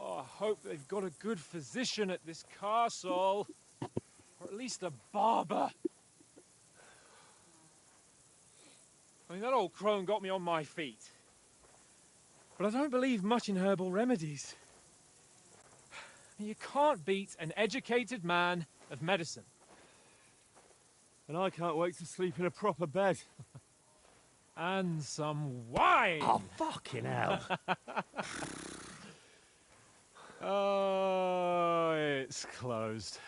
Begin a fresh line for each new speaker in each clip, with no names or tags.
Oh, I hope they've got a good physician at this castle. Or at least a barber. I mean, that old crone got me on my feet. But I don't believe much in herbal remedies. You can't beat an educated man of medicine.
And I can't wait to sleep in a proper bed.
And some wine!
Oh, fucking hell.
Oh, it's closed.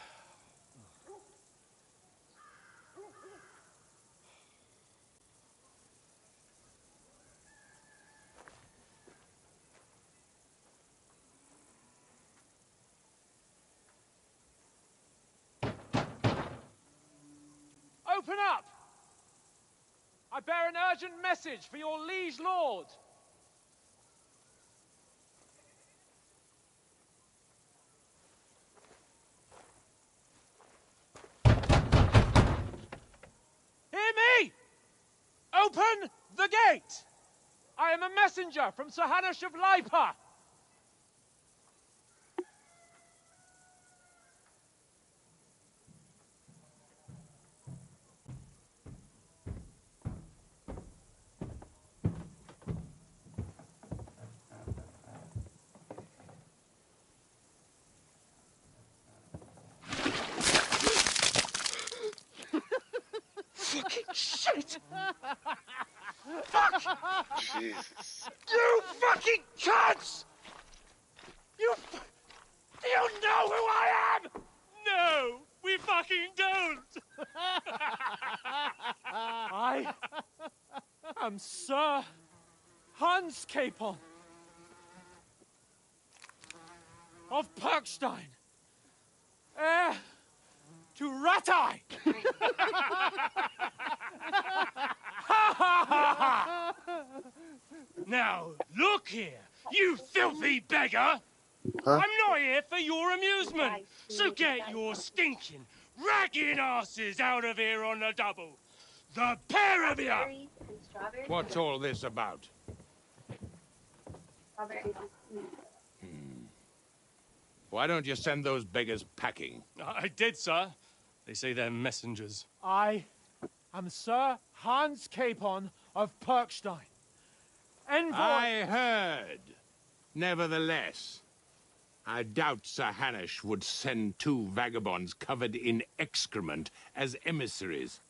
Open up! I bear an urgent message for your liege lord. Hear me! Open the gate! I am a messenger from Sir Hanush of Lipa.
Fucking shit! Fuck! Jesus. You fucking cunts! Do you know who I am?
No, we fucking don't! I am Sir Hans Capon of Perkstein, heir to Ratai.
Now, look here, you filthy beggar!
Huh?
I'm not here for your amusement, so get your stinking, ragging asses out of here on the double. The pair of you!
What's all this about? Why don't you send those beggars packing?
I did, sir. They say they're messengers.
I am Sir Hans Capon of Perkstein, envoy.
I heard. Nevertheless, I doubt Sir Hanush would send two vagabonds covered in excrement as emissaries.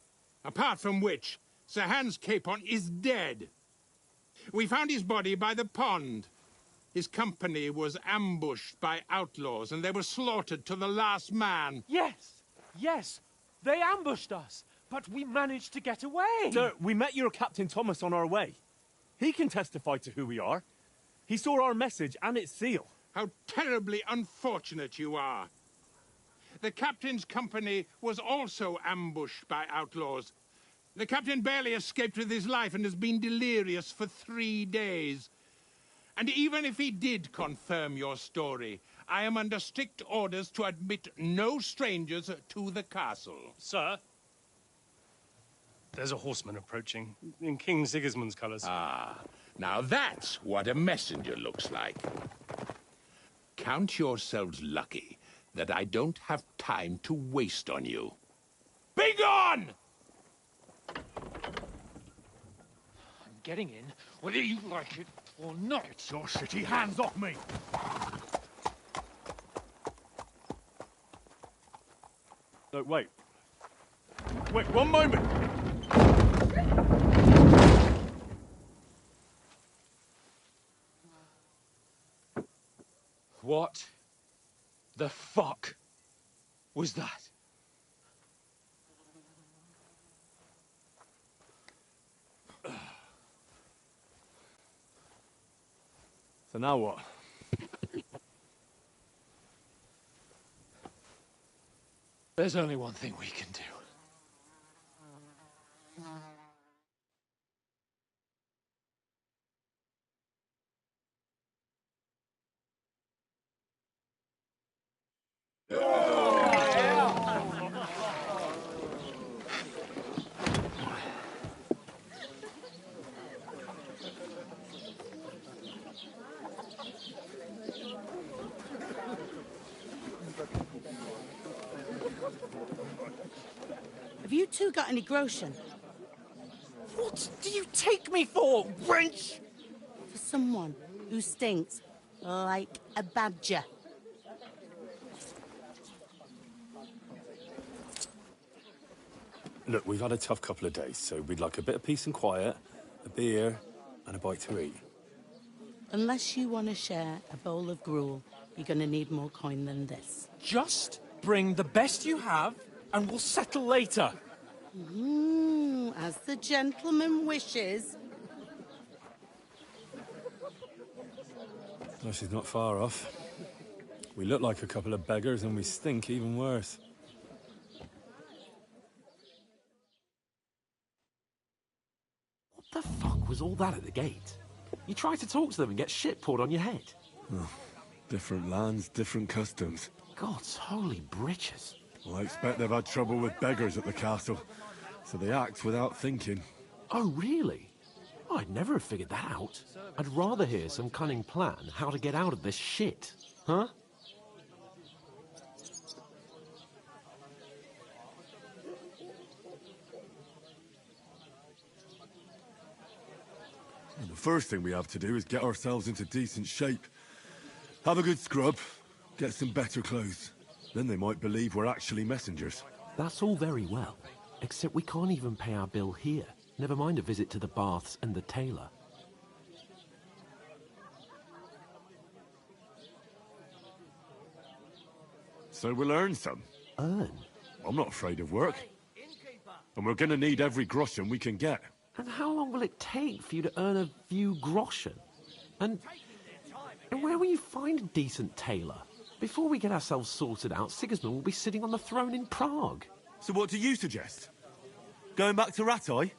Apart from which, Sir Hans Capon is dead. We found his body by the pond. His company was ambushed by outlaws, and they were slaughtered to the last man.
Yes, yes, they ambushed us, but we managed to get away.
Sir, we met your Captain Thomas on our way. He can testify to who we are. He saw our message and its seal.
How terribly unfortunate you are. The captain's company was also ambushed by outlaws. The captain barely escaped with his life and has been delirious for 3 days. And even if he did confirm your story, I am under strict orders to admit no strangers to the castle.
Sir, there's a horseman approaching in King Sigismund's colours.
Ah, now that's what a messenger looks like. Count yourselves lucky that I don't have time to waste on you. Be gone!
I'm getting in, whether you like it or not.
Your shitty hands off me! No, wait. Wait, one moment!
What the fuck was that?
So now what?
There's only one thing we can do.
Have you two got any groschen?
What do you take me for, wench?
For someone who stinks like a badger.
Look, we've had a tough couple of days, so we'd like a bit of peace and quiet, a beer, and a bite to eat.
Unless you want to share a bowl of gruel, you're going to need more coin than this.
Just bring the best you have, and we'll settle later.
As the gentleman wishes.
No, she's not far off. We look like a couple of beggars, and we stink even worse.
What the fuck was all that at the gate? You try to talk to them and get shit poured on your head.
Oh, different lands, different customs.
God's holy britches.
Well, I expect they've had trouble with beggars at the castle, so they act without thinking.
Oh, really? I'd never have figured that out. I'd rather hear some cunning plan how to get out of this shit. Huh?
And the first thing we have to do is get ourselves into decent shape. Have a good scrub, get some better clothes. Then they might believe we're actually messengers.
That's all very well, except we can't even pay our bill here. Never mind a visit to the baths and the tailor.
So we'll earn some.
Earn?
I'm not afraid of work. And we're gonna need every groschen we can get.
And how long will it take for you to earn a few groschen? And where will you find a decent tailor? Before we get ourselves sorted out, Sigismund will be sitting on the throne in Prague.
So what do you suggest? Going back to Ratai?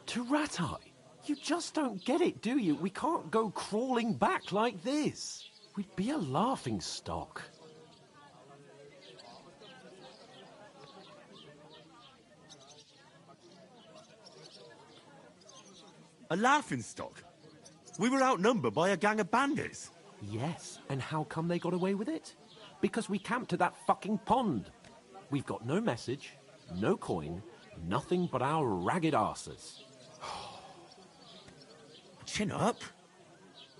To Ratai? You just don't get it, do you? We can't go crawling back like this. We'd be a laughing stock.
A laughingstock? We were outnumbered by a gang of bandits.
Yes, and how come they got away with it? Because we camped at that fucking pond. We've got no message, no coin, nothing but our ragged arses.
Chin up.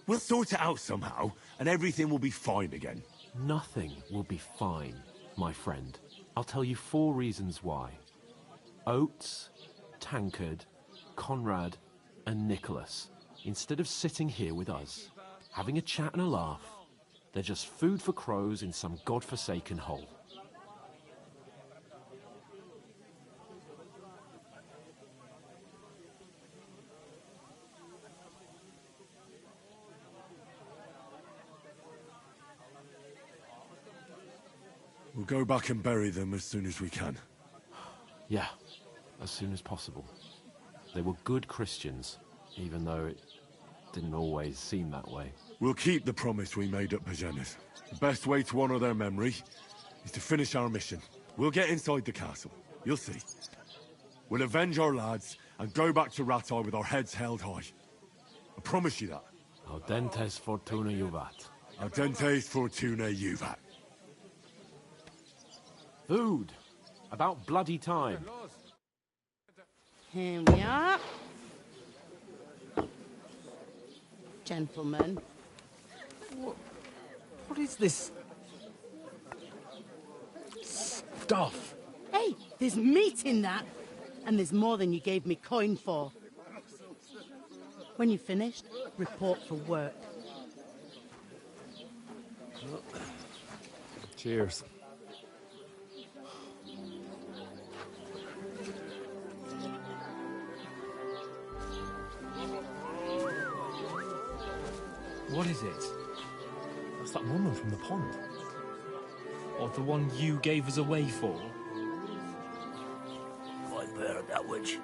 We'll sort it out somehow, and everything will be fine again.
Nothing will be fine, my friend. I'll tell you 4 reasons why. Oates, Tankard, Conrad, and Nicholas, instead of sitting here with us, having a chat and a laugh, they're just food for crows in some godforsaken hole.
We'll go back and bury them as soon as we can.
Yeah, as soon as possible. They were good Christians, even though it didn't always seem that way.
We'll keep the promise we made at Pagenes. The best way to honor their memory is to finish our mission. We'll get inside the castle. You'll see. We'll avenge our lads and go back to Ratai with our heads held high. I promise you that.
Audentes fortuna juvat.
Audentes fortuna juvat.
Food. About bloody time.
Here we are. Gentlemen.
What is this stuff?
Hey, there's meat in that. And there's more than you gave me coin for. When you're finished, report for work.
Cheers. What is it? That's that woman from the pond. Or the one you gave us away for?
I heard that witch.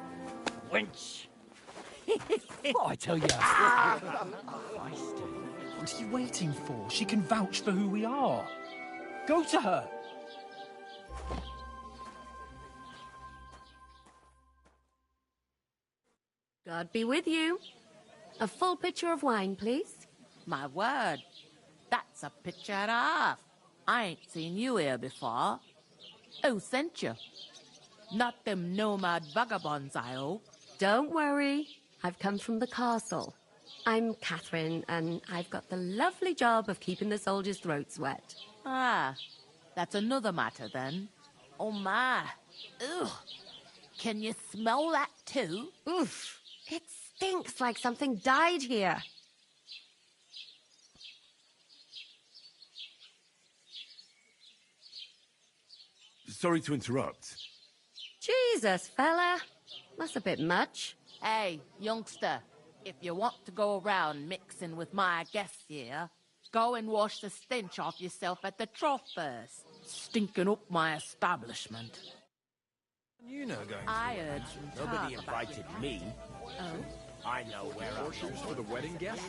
Wench!
What I tell you? What are you waiting for? She can vouch for who we are. Go to her.
God be with you. A full pitcher of wine, please.
My word, that's a picture and a half. I ain't seen you here before. Who sent you? Not them nomad vagabonds, I hope.
Don't worry. I've come from the castle. I'm Catherine, and I've got the lovely job of keeping the soldiers' throats wet.
Ah, that's another matter then. Oh my. Ugh. Can you smell that too?
Oof. It stinks like something died here.
Sorry to interrupt.
Jesus, fella. That's a bit much.
Hey, youngster, if you want to go around mixing with my guests here, go and wash the stench off yourself at the trough first. Stinking up my establishment.
You know going
I heard some
Nobody
talk about
invited me.
Oh?
I know where I'm
for the wedding guests?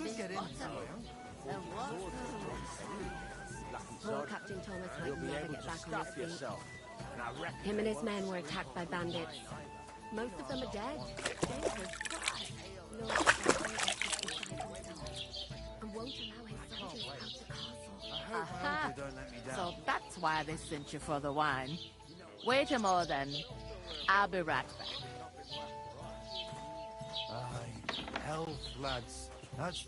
Poor Captain Thomas
You'll
might
be
never
able
get
to
back on
stop
his feet.
yourself. And I reckon
Him and his men were attacked by bandits. Most of them are dead. Jesus Christ. Lord, and won't allow his soldiers out the castle.
Aha! So that's why they sent you for the wine. Wait a more then. I'll be right back.
Aye, health, lads. That's...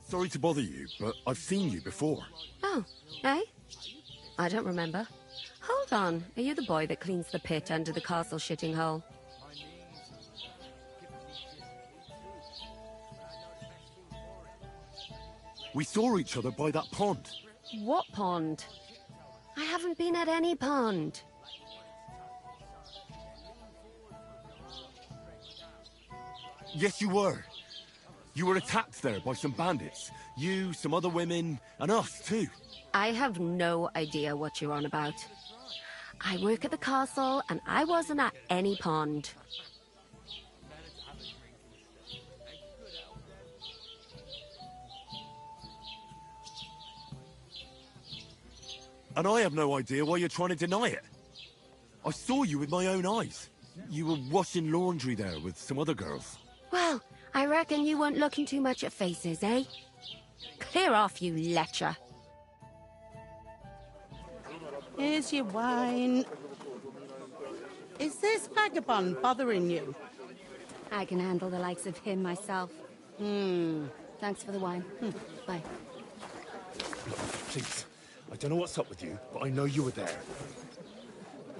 Sorry to bother you, but I've seen you before.
Oh, eh? I don't remember. Hold on. Are you the boy that cleans the pit under the castle shitting hole?
We saw each other by that pond.
What pond? I haven't been at any pond.
Yes, you were. You were attacked there by some bandits. You, some other women, and us, too.
I have no idea what you're on about. I work at the castle, and I wasn't at any pond.
And I have no idea why you're trying to deny it. I saw you with my own eyes. You were washing laundry there with some other girls.
Well, I reckon you weren't looking too much at faces, eh? Clear off, you lecher.
Here's your wine. Is this vagabond bothering you?
I can handle the likes of him myself. Thanks for the wine. Bye.
Please, I don't know what's up with you, but I know you were there.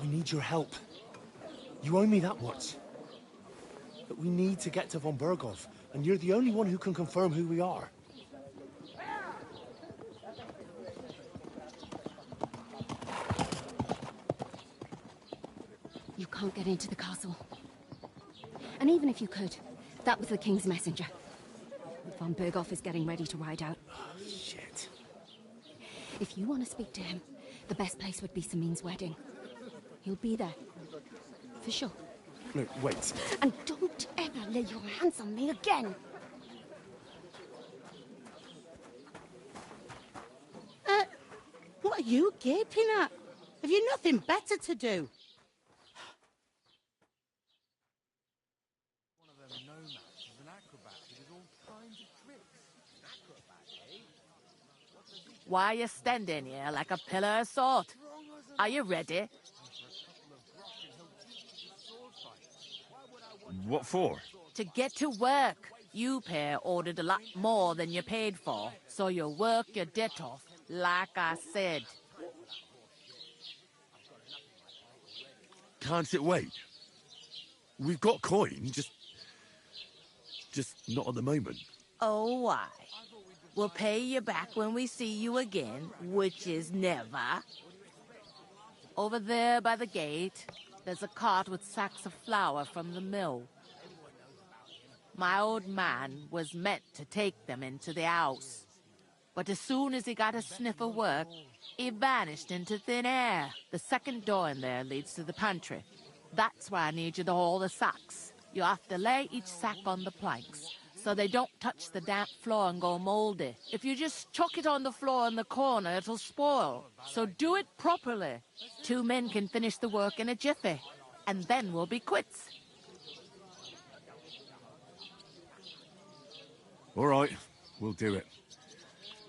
I need your help. You owe me that much. But we need to get to von Berghoff, and you're the only one who can confirm who we are.
You can't get into the castle. And even if you could, that was the King's messenger. Von Berghoff is getting ready to ride out.
Oh, shit.
If you want to speak to him, the best place would be Samin's wedding. He'll be there. For sure.
No, wait.
And don't ever lay your hands on me again!
What are you gaping at? Have you nothing better to do?
One of them nomads is an acrobat who does all kinds of tricks. An acrobat, eh?
Why are you standing here like a pillar of salt? Are you ready?
What for?
To get to work. You pair ordered a lot more than you paid for, so you work your debt off, like I said.
Can't it wait? We've got coin, just not at the moment.
Oh, why? We'll pay you back when we see you again, which is never. Over there by the gate, there's a cart with sacks of flour from the mill. My old man was meant to take them into the house. But as soon as he got a sniff of work, he vanished into thin air. The second door in there leads to the pantry. That's why I need you to haul the sacks. You have to lay each sack on the planks, so they don't touch the damp floor and go moldy. If you just chuck it on the floor in the corner, it'll spoil. So do it properly. 2 men can finish the work in a jiffy, and then we'll be quits.
All right, we'll do it.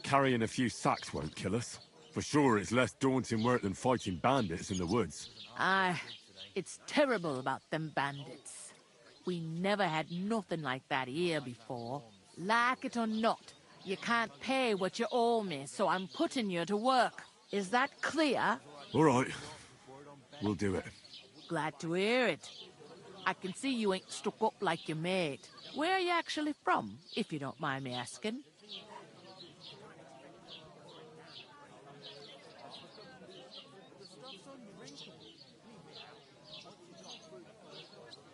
Carrying a few sacks won't kill us. For sure, it's less daunting work than fighting bandits in the woods.
Aye, it's terrible about them bandits. We never had nothing like that here before. Like it or not, you can't pay what you owe me, so I'm putting you to work. Is that clear?
All right, we'll do it.
Glad to hear it. I can see you ain't stuck up like your mate. Where are you actually from, if you don't mind me asking?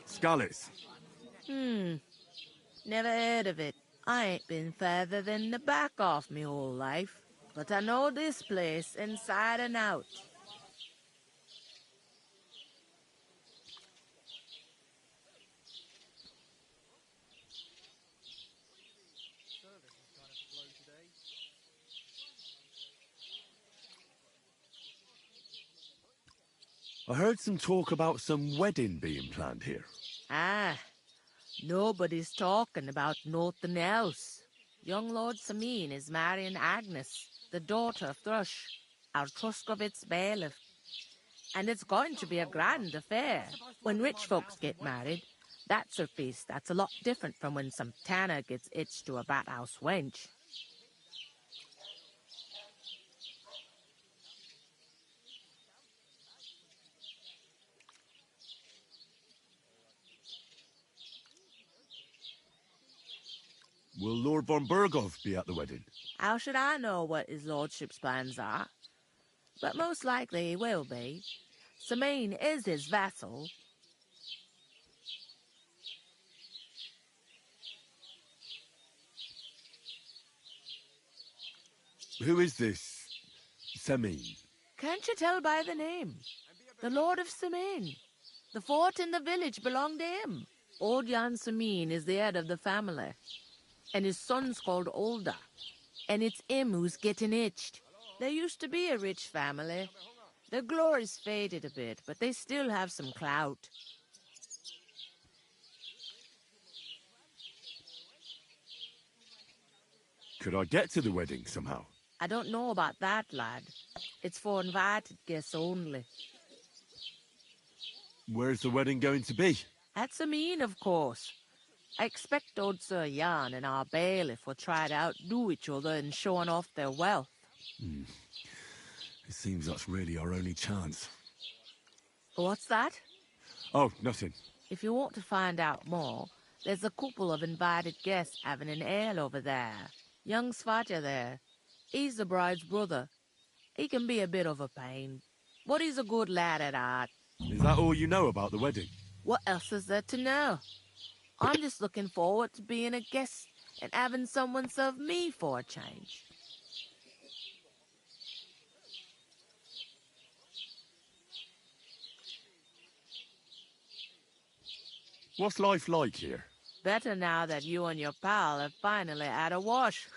Skalitz.
Never heard of it. I ain't been further than the back off me whole life. But I know this place inside and out.
I heard some talk about some wedding being planned here.
Ah, nobody's talking about nothing else. Young Lord Samin is marrying Agnes, the daughter of Thrush, our Truskovitz bailiff. And it's going to be a grand affair. When rich folks get married, that's a feast that's a lot different from when some tanner gets hitched to a bathouse wench.
Will Lord von Berghoff be at the wedding?
How should I know what his lordship's plans are? But most likely he will be. Samin is his vassal.
Who is this Semin?
Can't you tell by the name? The Lord of Semin. The fort and the village belong to him. Old Jan Semin is the head of the family, and his son's called Olda, and it's him who's getting itched. There used to be a rich family. Their glory's faded a bit, but they still have some clout.
Could I get to the wedding somehow?
I don't know about that, lad. It's for invited guests only.
Where's the wedding going to be?
At Semin, of course. I expect old Sir Jan and our bailiff will try to outdo each other in showing off their wealth.
It seems that's really our only chance.
What's that?
Oh, nothing.
If you want to find out more, there's a couple of invited guests having an ale over there. Young Svaja there. He's the bride's brother. He can be a bit of a pain, but he's a good lad at heart.
Is that all you know about the wedding?
What else is there to know? I'm just looking forward to being a guest and having someone serve me for a change.
What's life like here?
Better now that you and your pal have finally had a wash.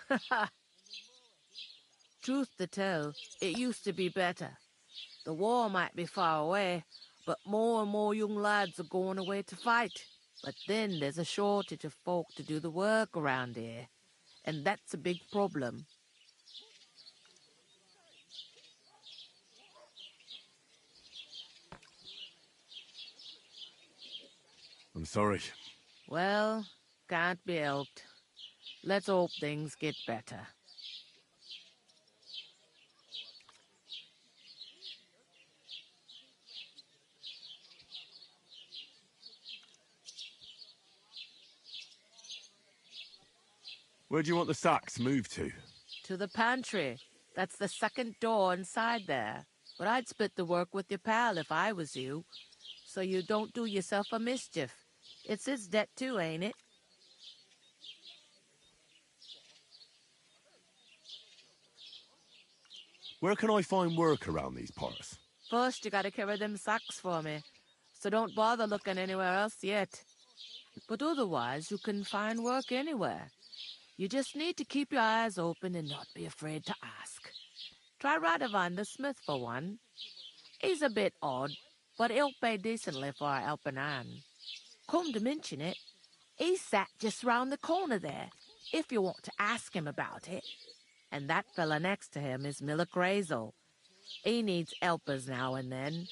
Truth to tell, it used to be better. The war might be far away, but more and more young lads are going away to fight. But then there's a shortage of folk to do the work around here, and that's a big problem.
I'm sorry.
Well, can't be helped. Let's hope things get better.
Where do you want the sacks moved to?
To the pantry. That's the second door inside there. But I'd split the work with your pal if I was you, so you don't do yourself a mischief. It's his debt too, ain't it?
Where can I find work around these parts?
First, you gotta carry them sacks for me, so don't bother looking anywhere else yet. But otherwise, you can find work anywhere. You just need to keep your eyes open and not be afraid to ask. Try Radovan the smith for one. He's a bit odd, but he'll pay decently for a helping hand. Come to mention it, he's sat just round the corner there, if you want to ask him about it. And that fella next to him is Miller Crazel. He needs helpers now and then,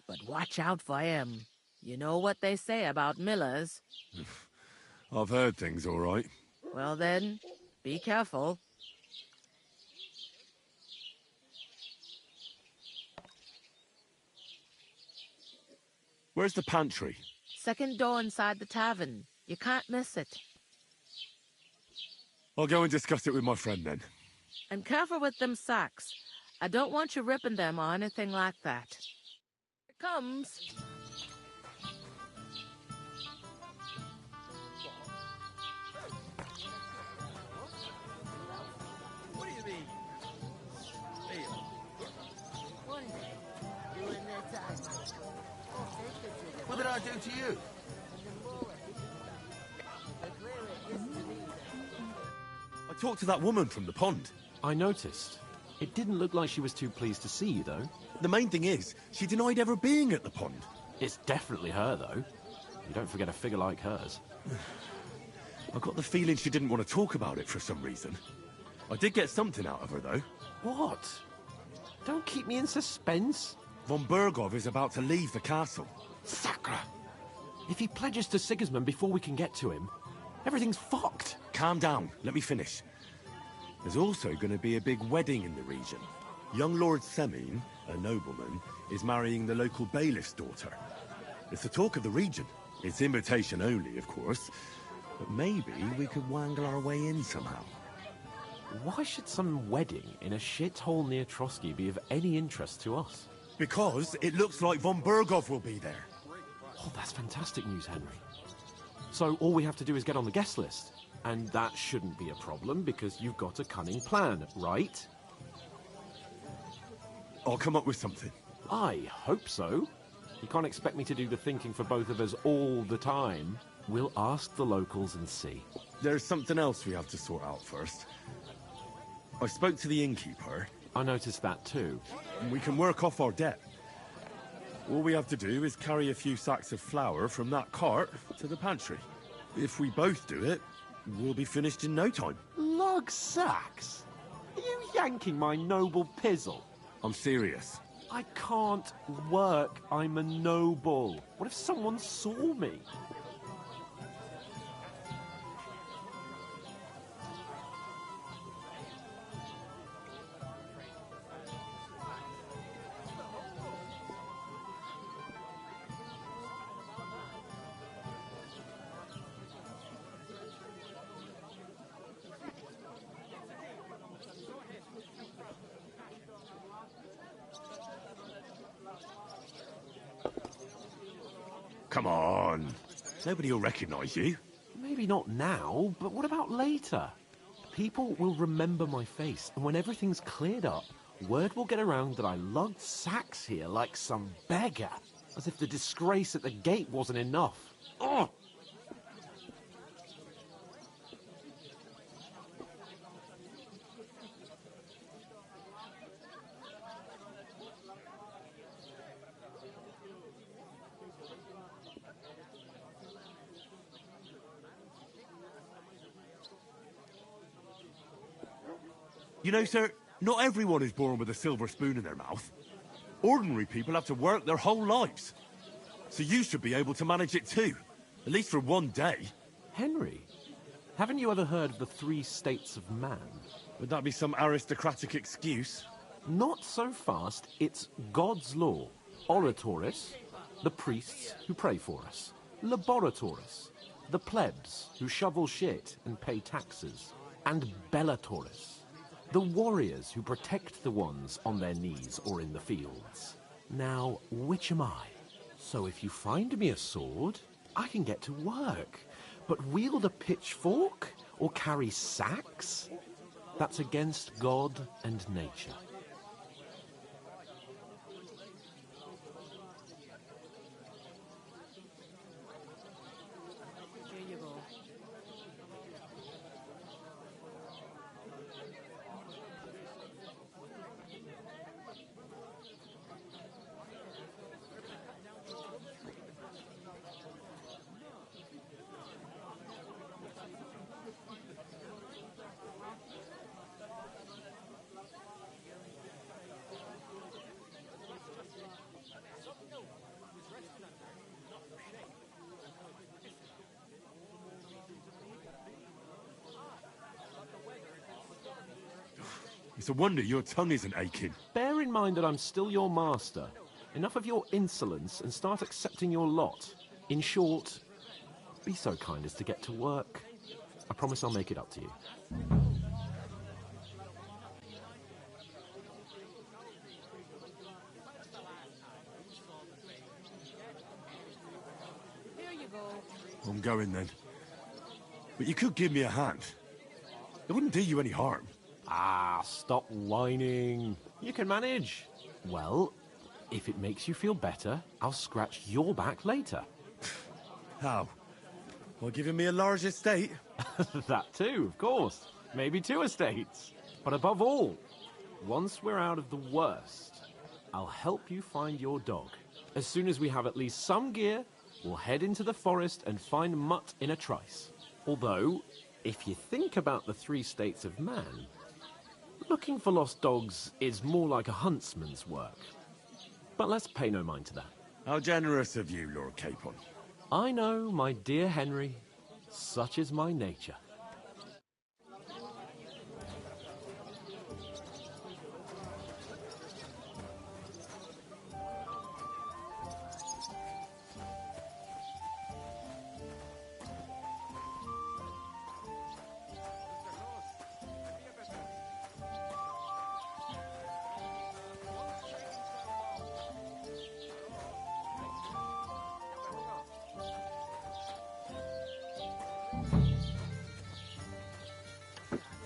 but watch out for him. You know what they say about Millers.
I've heard things all right.
Well then, be careful.
Where's the pantry?
Second door inside the tavern. You can't miss it.
I'll go and discuss it with my friend then.
And careful with them sacks. I don't want you ripping them or anything like that. Here it comes.
What do you mean? Hey, what did I do to you?
I talked to that woman from the pond.
I noticed. It didn't look like she was too pleased to see you, though.
The main thing is, she denied ever being at the pond.
It's definitely her, though. You don't forget a figure like hers.
I got the feeling she didn't want to talk about it for some reason. I did get something out of her, though.
What? Don't keep me in suspense.
Von Bergov is about to leave the castle.
Sacre! If he pledges to Sigismund before we can get to him, everything's fucked.
Calm down. Let me finish. There's also going to be a big wedding in the region. Young Lord Semin, a nobleman, is marrying the local bailiff's daughter. It's the talk of the region. It's invitation only, of course. But maybe we could wangle our way in somehow.
Why should some wedding in a shithole near Trotsky be of any interest to us?
Because it looks like von Bergov will be there.
Oh, that's fantastic news, Henry. So all we have to do is get on the guest list. And that shouldn't be a problem because you've got a cunning plan, right?
I'll come up with something.
I hope so. You can't expect me to do the thinking for both of us all the time. We'll ask the locals and see.
There's something else we have to sort out first. I spoke to the innkeeper.
I noticed that too.
We can work off our debt. All we have to do is carry a few sacks of flour from that cart to the pantry. If we both do it, we'll be finished in no time.
Lug sacks? Are you yanking my noble pizzle?
I'm serious.
I can't work. I'm a noble. What if someone saw me?
Come on. Nobody will recognize you.
Maybe not now, but what about later? People will remember my face, and when everything's cleared up, word will get around that I lugged sacks here like some beggar. As if the disgrace at the gate wasn't enough. Ugh!
You know, sir, not everyone is born with a silver spoon in their mouth. Ordinary people have to work their whole lives. So you should be able to manage it too. At least for one day.
Henry, haven't you ever heard of the 3 states of man?
Would that be some aristocratic excuse?
Not so fast. It's God's law. Oratoris, the priests who pray for us. Laboratoris, the plebs who shovel shit and pay taxes. And Bellatoris, the warriors who protect the ones on their knees or in the fields. Now, which am I? So if you find me a sword, I can get to work. But wield a pitchfork or carry sacks? That's against God and nature.
It's a wonder your tongue isn't aching.
Bear in mind that I'm still your master. Enough of your insolence and start accepting your lot. In short, be so kind as to get to work. I promise I'll make it up to you.
Here you go.
I'm going then. But you could give me a hand. It wouldn't do you any harm.
Ah, stop whining. You can manage. Well, if it makes you feel better, I'll scratch your back later.
How? By giving me a large estate?
That too, of course. Maybe 2 estates. But above all, once we're out of the worst, I'll help you find your dog. As soon as we have at least some gear, we'll head into the forest and find Mutt in a trice. Although, if you think about the 3 states of man, looking for lost dogs is more like a huntsman's work. But let's pay no mind to that.
How generous of you, Lord Capon.
I know, my dear Henry. Such is my nature.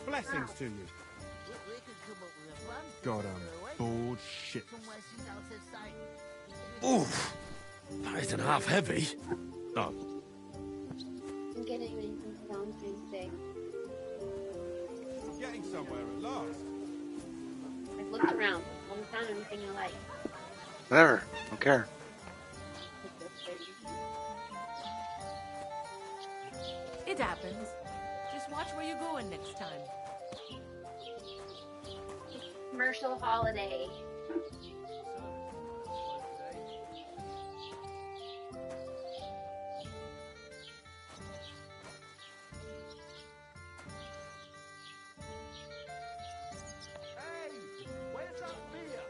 Blessings to you.
God, I'm bored shit. Oof! That isn't half heavy. Oh.
I'm getting anything for Valentine's Day.
We're getting somewhere at last.
I've looked around. I haven't found anything I like.
Whatever. Don't care.
It happens. Just watch where you're going next time.
Commercial holiday.
Where's that beer?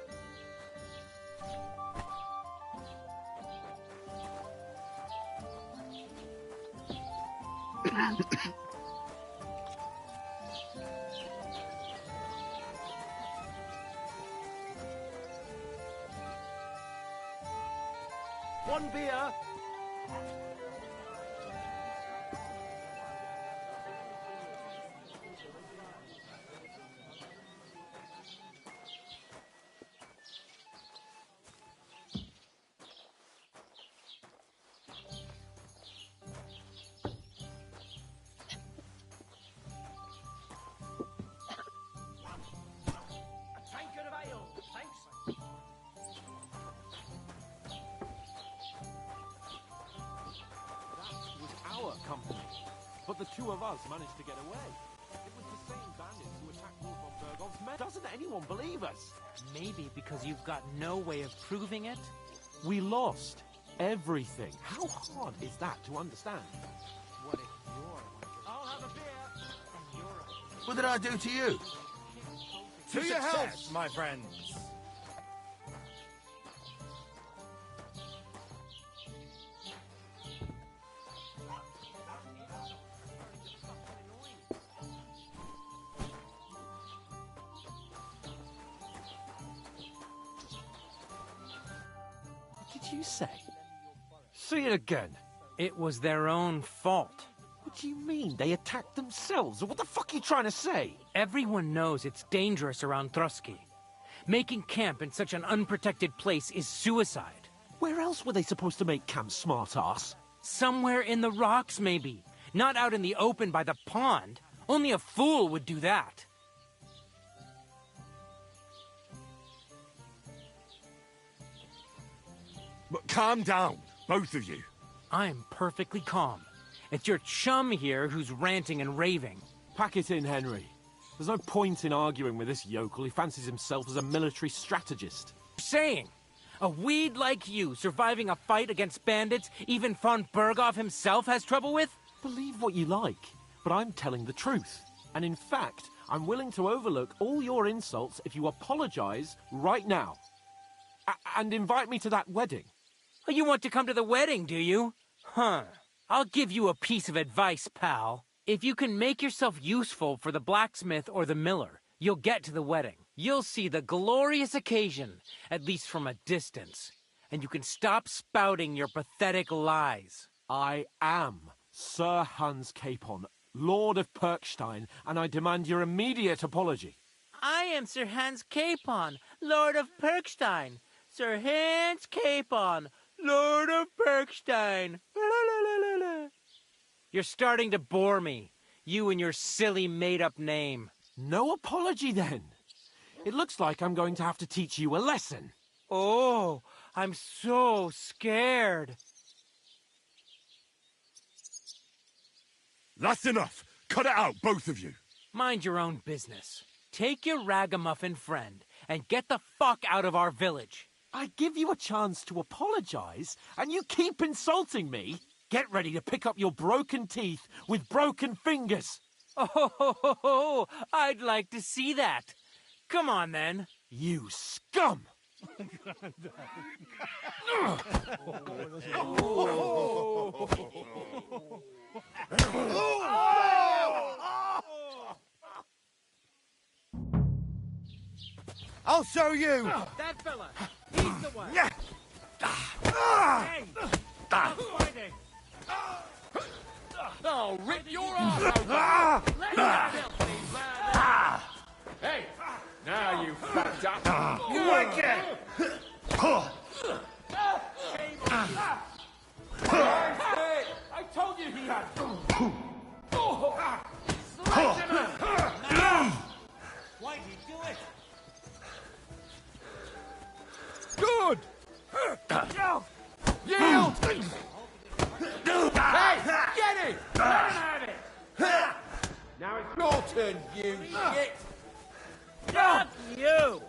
One beer. A tankard of ale, thanks.
That was our company. But the two of us managed to get away. It was the same bandits who attacked Wolf von Bergov's men. Doesn't anyone believe us?
Maybe because you've got no way of proving it?
We lost everything. How hard is that to understand?
What if you're... I'll have a beer, and you're a...
What did I do to you?
To your health, my friends.
What did you say? Say it again.
It was their own fault.
What do you mean? They attacked themselves? What the fuck are you trying to say?
Everyone knows it's dangerous around Trotsky. Making camp in such an unprotected place is suicide.
Where else were they supposed to make camp, smart-ass?
Somewhere in the rocks, maybe. Not out in the open by the pond. Only a fool would do that.
But calm down, both of you.
I'm perfectly calm. It's your chum here who's ranting and raving.
Pack it in, Henry. There's no point in arguing with this yokel who fancies himself as a military strategist.
Saying, a weed like you surviving a fight against bandits even von Bergov himself has trouble with?
Believe what you like, but I'm telling the truth. And in fact, I'm willing to overlook all your insults if you apologize right now. And invite me to that wedding.
Oh, you want to come to the wedding, do you? Huh. I'll give you a piece of advice, pal. If you can make yourself useful for the blacksmith or the miller, you'll get to the wedding. You'll see the glorious occasion, at least from a distance. And you can stop spouting your pathetic lies.
I am Sir Hans Capon, Lord of Perkstein, and I demand your immediate apology.
I am Sir Hans Capon, Lord of Perkstein. Sir Hans Capon, Lord of Perkstein. You're starting to bore me. You and your silly made-up name.
No apology, then. It looks like I'm going to have to teach you a lesson.
Oh, I'm so scared.
That's enough. Cut it out, both of you.
Mind your own business. Take your ragamuffin friend and get the fuck out of our village.
I give you a chance to apologize, and you keep insulting me. Get ready to pick up your broken teeth with broken fingers.
Oh, I'd like to see that. Come on, then.
You scum!
I'll show you!
That fella, he's the one.
Yeah.
Hey, fighting.
I'll rip your arm out! Let me help me, man! Hey,
Your turn, you shit!
Fuck you!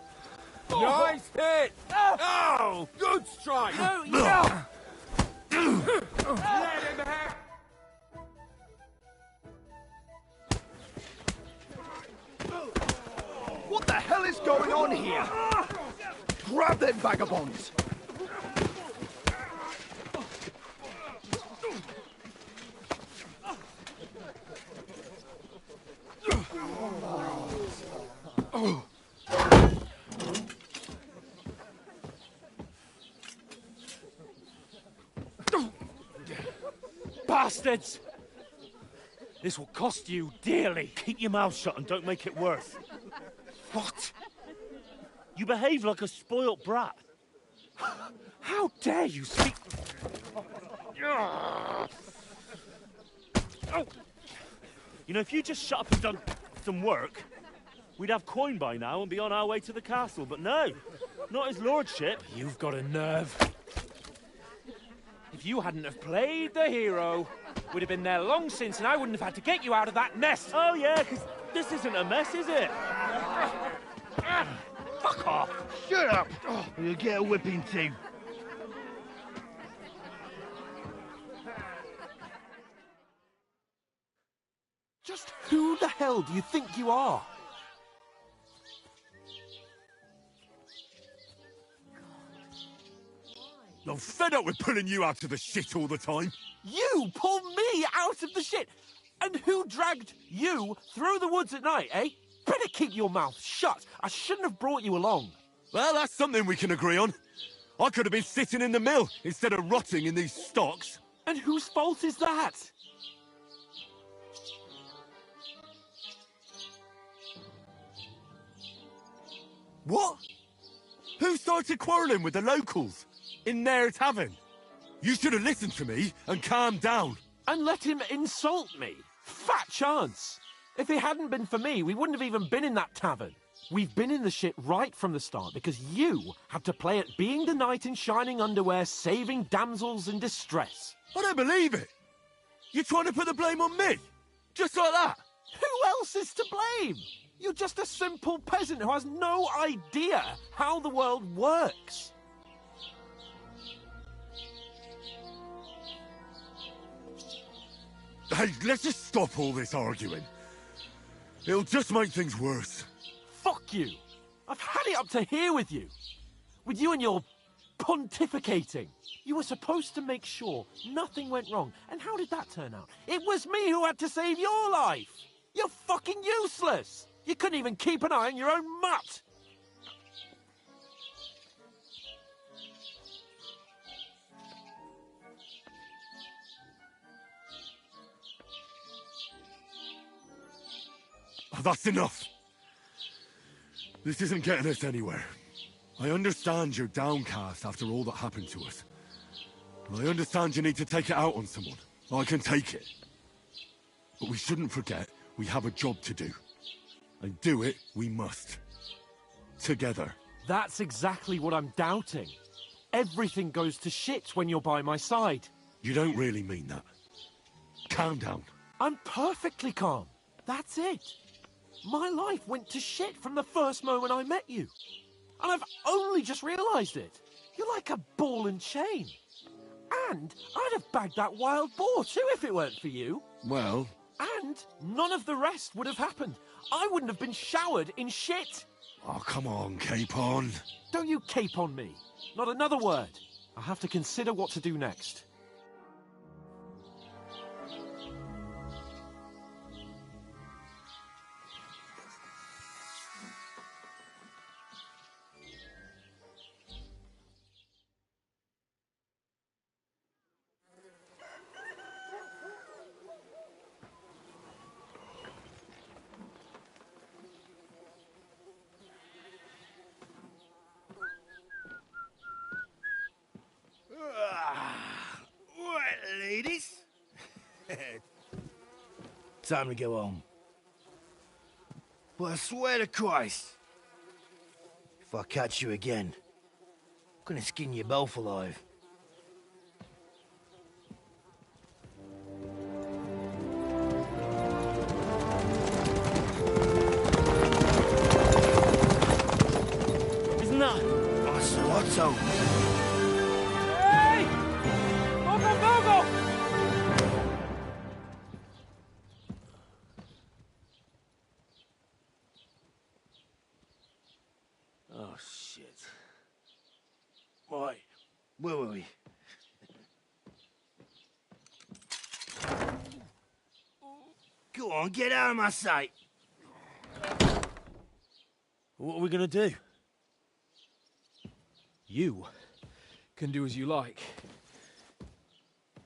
Nice hit! Oh! Good strike!
No, no!
Let him have...
What the hell is going on here? Grab them vagabonds!
Bastards! This will cost you dearly.
Keep your mouth shut and don't make it worse.
What?
You behave like a spoilt brat.
How dare you speak...
You know, if you just shut up and done some work, we'd have coin by now and be on our way to the castle. But no, not his lordship.
You've got a nerve. If you hadn't have played the hero, we'd have been there long since and I wouldn't have had to get you out of that nest.
Oh, yeah, because this isn't a mess, is it?
Fuck off.
Shut up! Or you'll get a whipping too.
Just who the hell do you think you are?
I'm fed up with pulling you out of the shit all the time.
You pull me out of the shit! And who dragged you through the woods at night, eh? Better keep your mouth shut. I shouldn't have brought you along.
Well, that's something we can agree on. I could have been sitting in the mill instead of rotting in these stocks.
And whose fault is that?
What? Who started quarrelling with the locals in their tavern? You should have listened to me and calmed down.
And let him insult me? Fat chance. If it hadn't been for me, we wouldn't have even been in that tavern. We've been in the shit right from the start because you had to play at being the knight in shining underwear, saving damsels in distress.
I don't believe it. You're trying to put the blame on me? Just like that?
Who else is to blame? You're just a simple peasant who has no idea how the world works.
Hey, let's just stop all this arguing. It'll just make things worse.
Fuck you. I've had it up to here with you. With you and your pontificating. You were supposed to make sure nothing went wrong. And how did that turn out? It was me who had to save your life. You're fucking useless. You couldn't even keep an eye on your own mutt.
Oh, that's enough. This isn't getting us anywhere. I understand you're downcast after all that happened to us. And I understand you need to take it out on someone. I can take it. But we shouldn't forget we have a job to do. And do it we must. Together.
That's exactly what I'm doubting. Everything goes to shit when you're by my side.
You don't really mean that. Calm down.
I'm perfectly calm. That's it. My life went to shit from the first moment I met you. And I've only just realised it. You're like a ball and chain. And I'd have bagged that wild boar too if it weren't for you.
Well...
And none of the rest would have happened. I wouldn't have been showered in shit.
Oh, come on, Capon.
Don't you cape on me. Not another word. I'll have to consider what to do next.
Right, ladies. Time to go home. But I swear to Christ, if I catch you again, I'm gonna skin you both alive. Where were we? Go on, get out of my sight. What are we gonna do?
You can do as you like.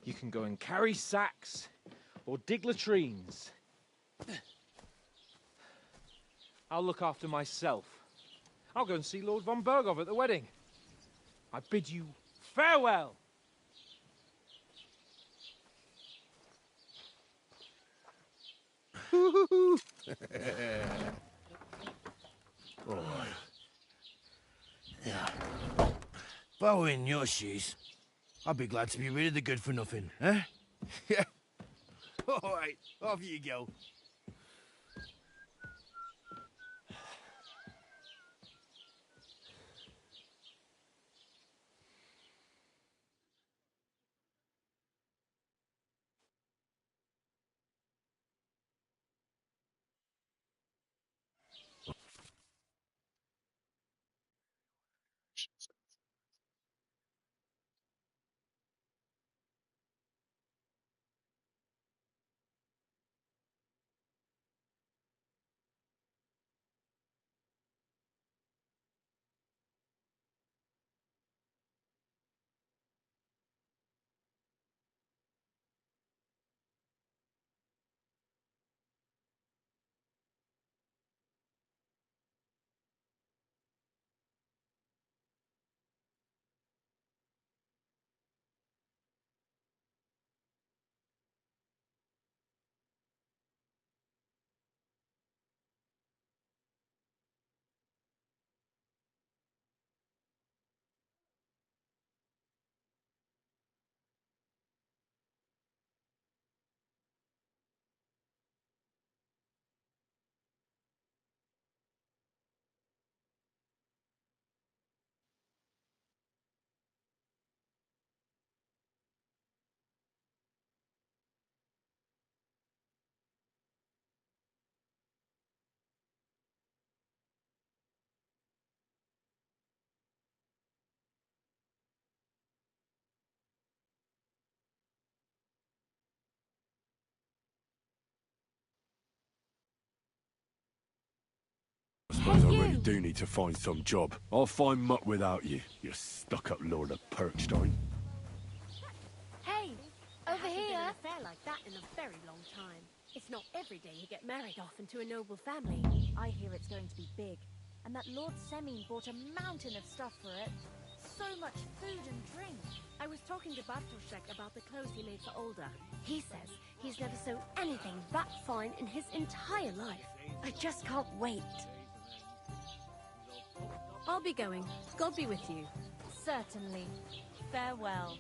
You can go and carry sacks or dig latrines. I'll look after myself. I'll go and see Lord von Bergov at the wedding. I bid you farewell.
All right. Yeah. If I were in your shoes, I'd be glad to be rid of the good-for-nothing, eh? Yeah. All right, off you go.
I suppose I really do need to find some job. I'll find muck without you, you stuck-up Lord of Perkstein.
Hey, over here.
An affair like that in a very long time. It's not every day you get married off into a noble family. I hear it's going to be big, and that Lord Semyon bought a mountain of stuff for it. So much food and drink. I was talking to Bartoszek about the clothes he made for Olda. He says he's never sewn anything that fine in his entire life. I just can't wait. I'll be going. God be with you. Certainly. Farewell.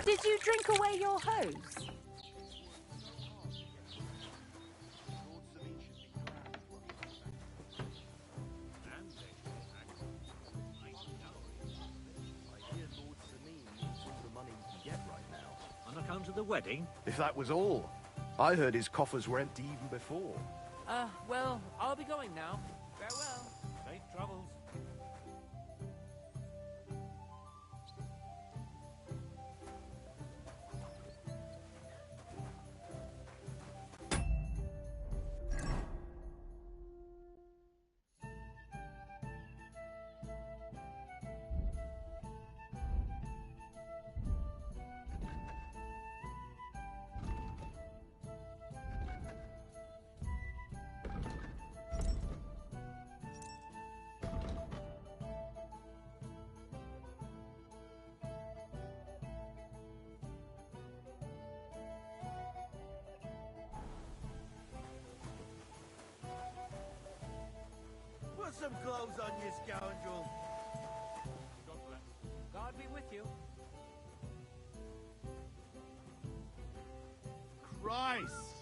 Did you drink away your hose?
On account of the wedding?
If that was all. I heard his coffers were empty even before.
Well, I'll be going now. Farewell.
Safe travels.
Put some clothes on, you scoundrel.
God be with you.
Christ!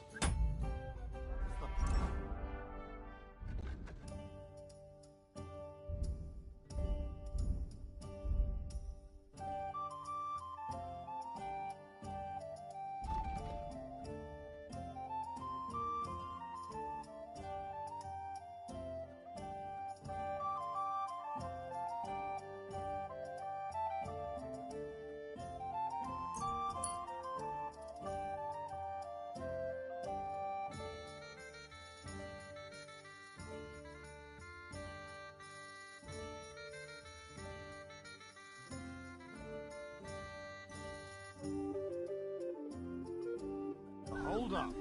Hold up.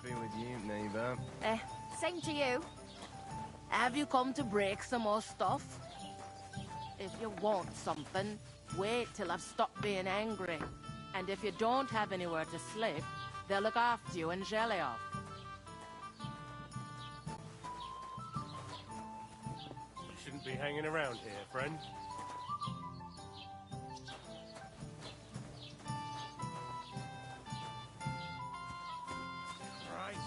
Been with you, neighbor.
Same to you. Have you come to break some more stuff? If you want something, wait till I've stopped being angry. And if you don't have anywhere to sleep, they'll look after you in Jelioff.
You shouldn't be hanging around here, friend.
Christ,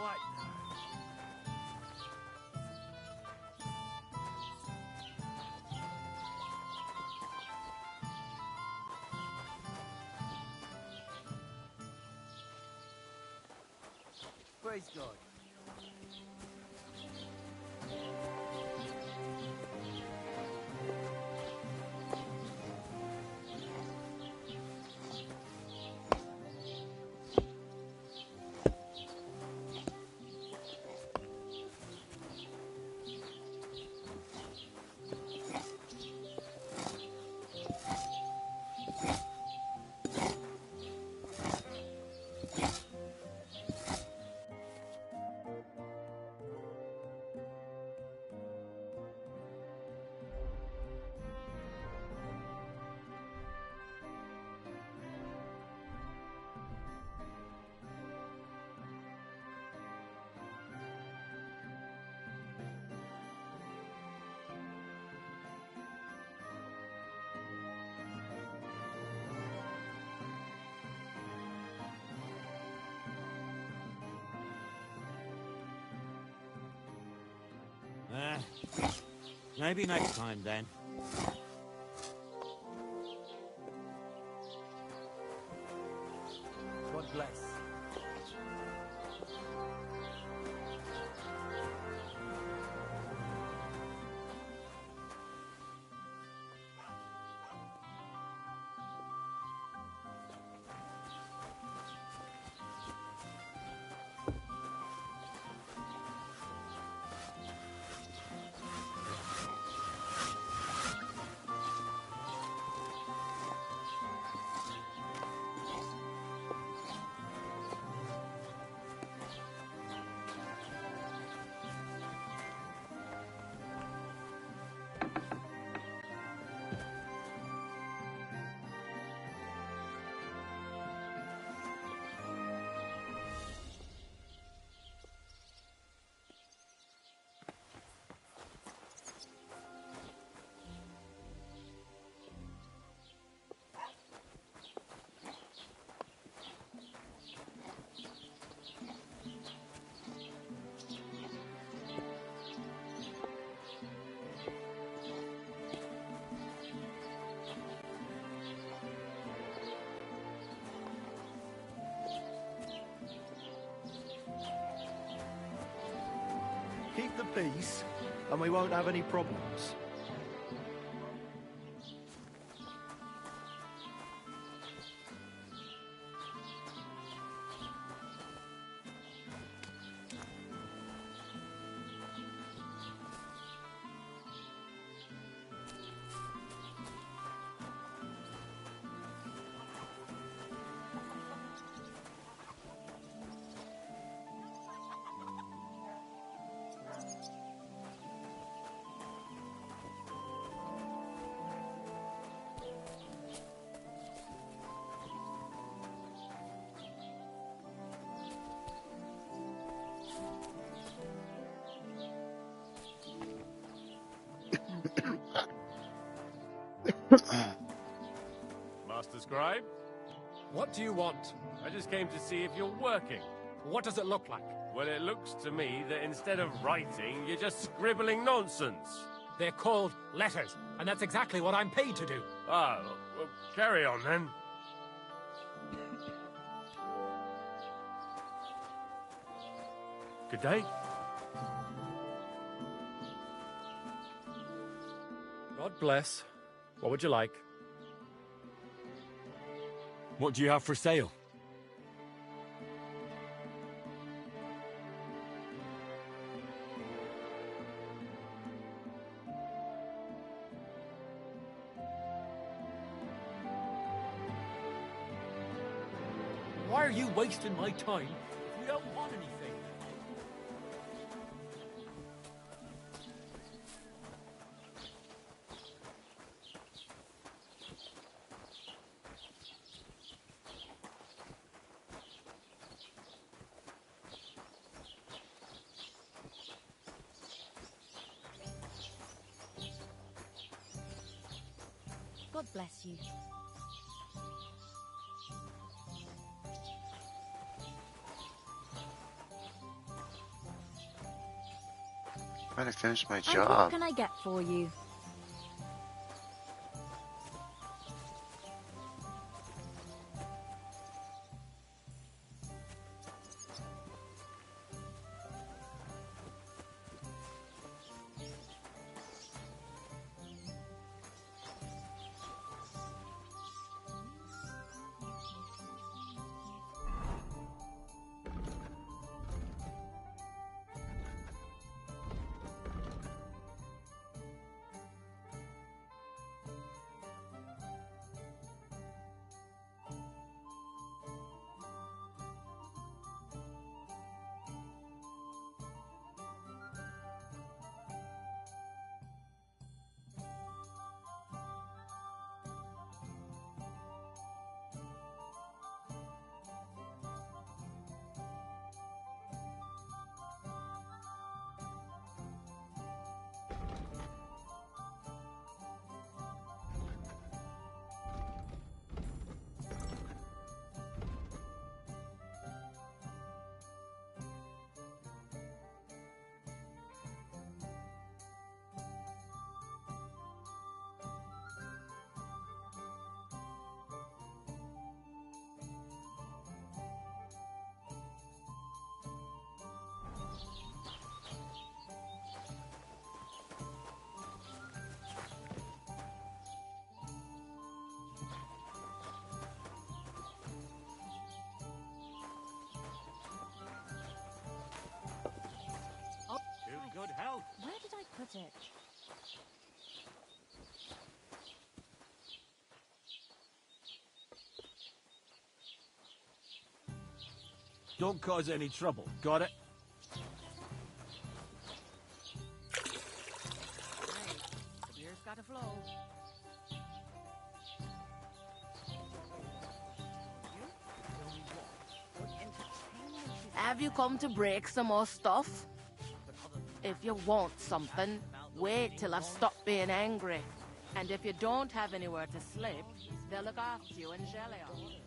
what now?
Praise God.
Maybe next time then.
God bless.
peace, and we won't have any problems.
Master Scribe?
What do you want?
I just came to see if you're working.
What does it look like?
Well, it looks to me that instead of writing, you're just scribbling nonsense.
They're called letters, and that's exactly what I'm paid to do.
Ah, well, carry on then. Good day.
God bless. What would you like?
What do you have for sale?
Why are you wasting my time if you don't want anything?
God bless you.
Trying to finish my
And
job.
what can I get for you?
Good health.
Where did I put it?
Don't cause any trouble. Got it?
Hey, the beer's gotta flow. Have you come to break some more stuff? If you want something, wait till I've stopped being angry. And if you don't have anywhere to sleep, they'll look after you in Jellion.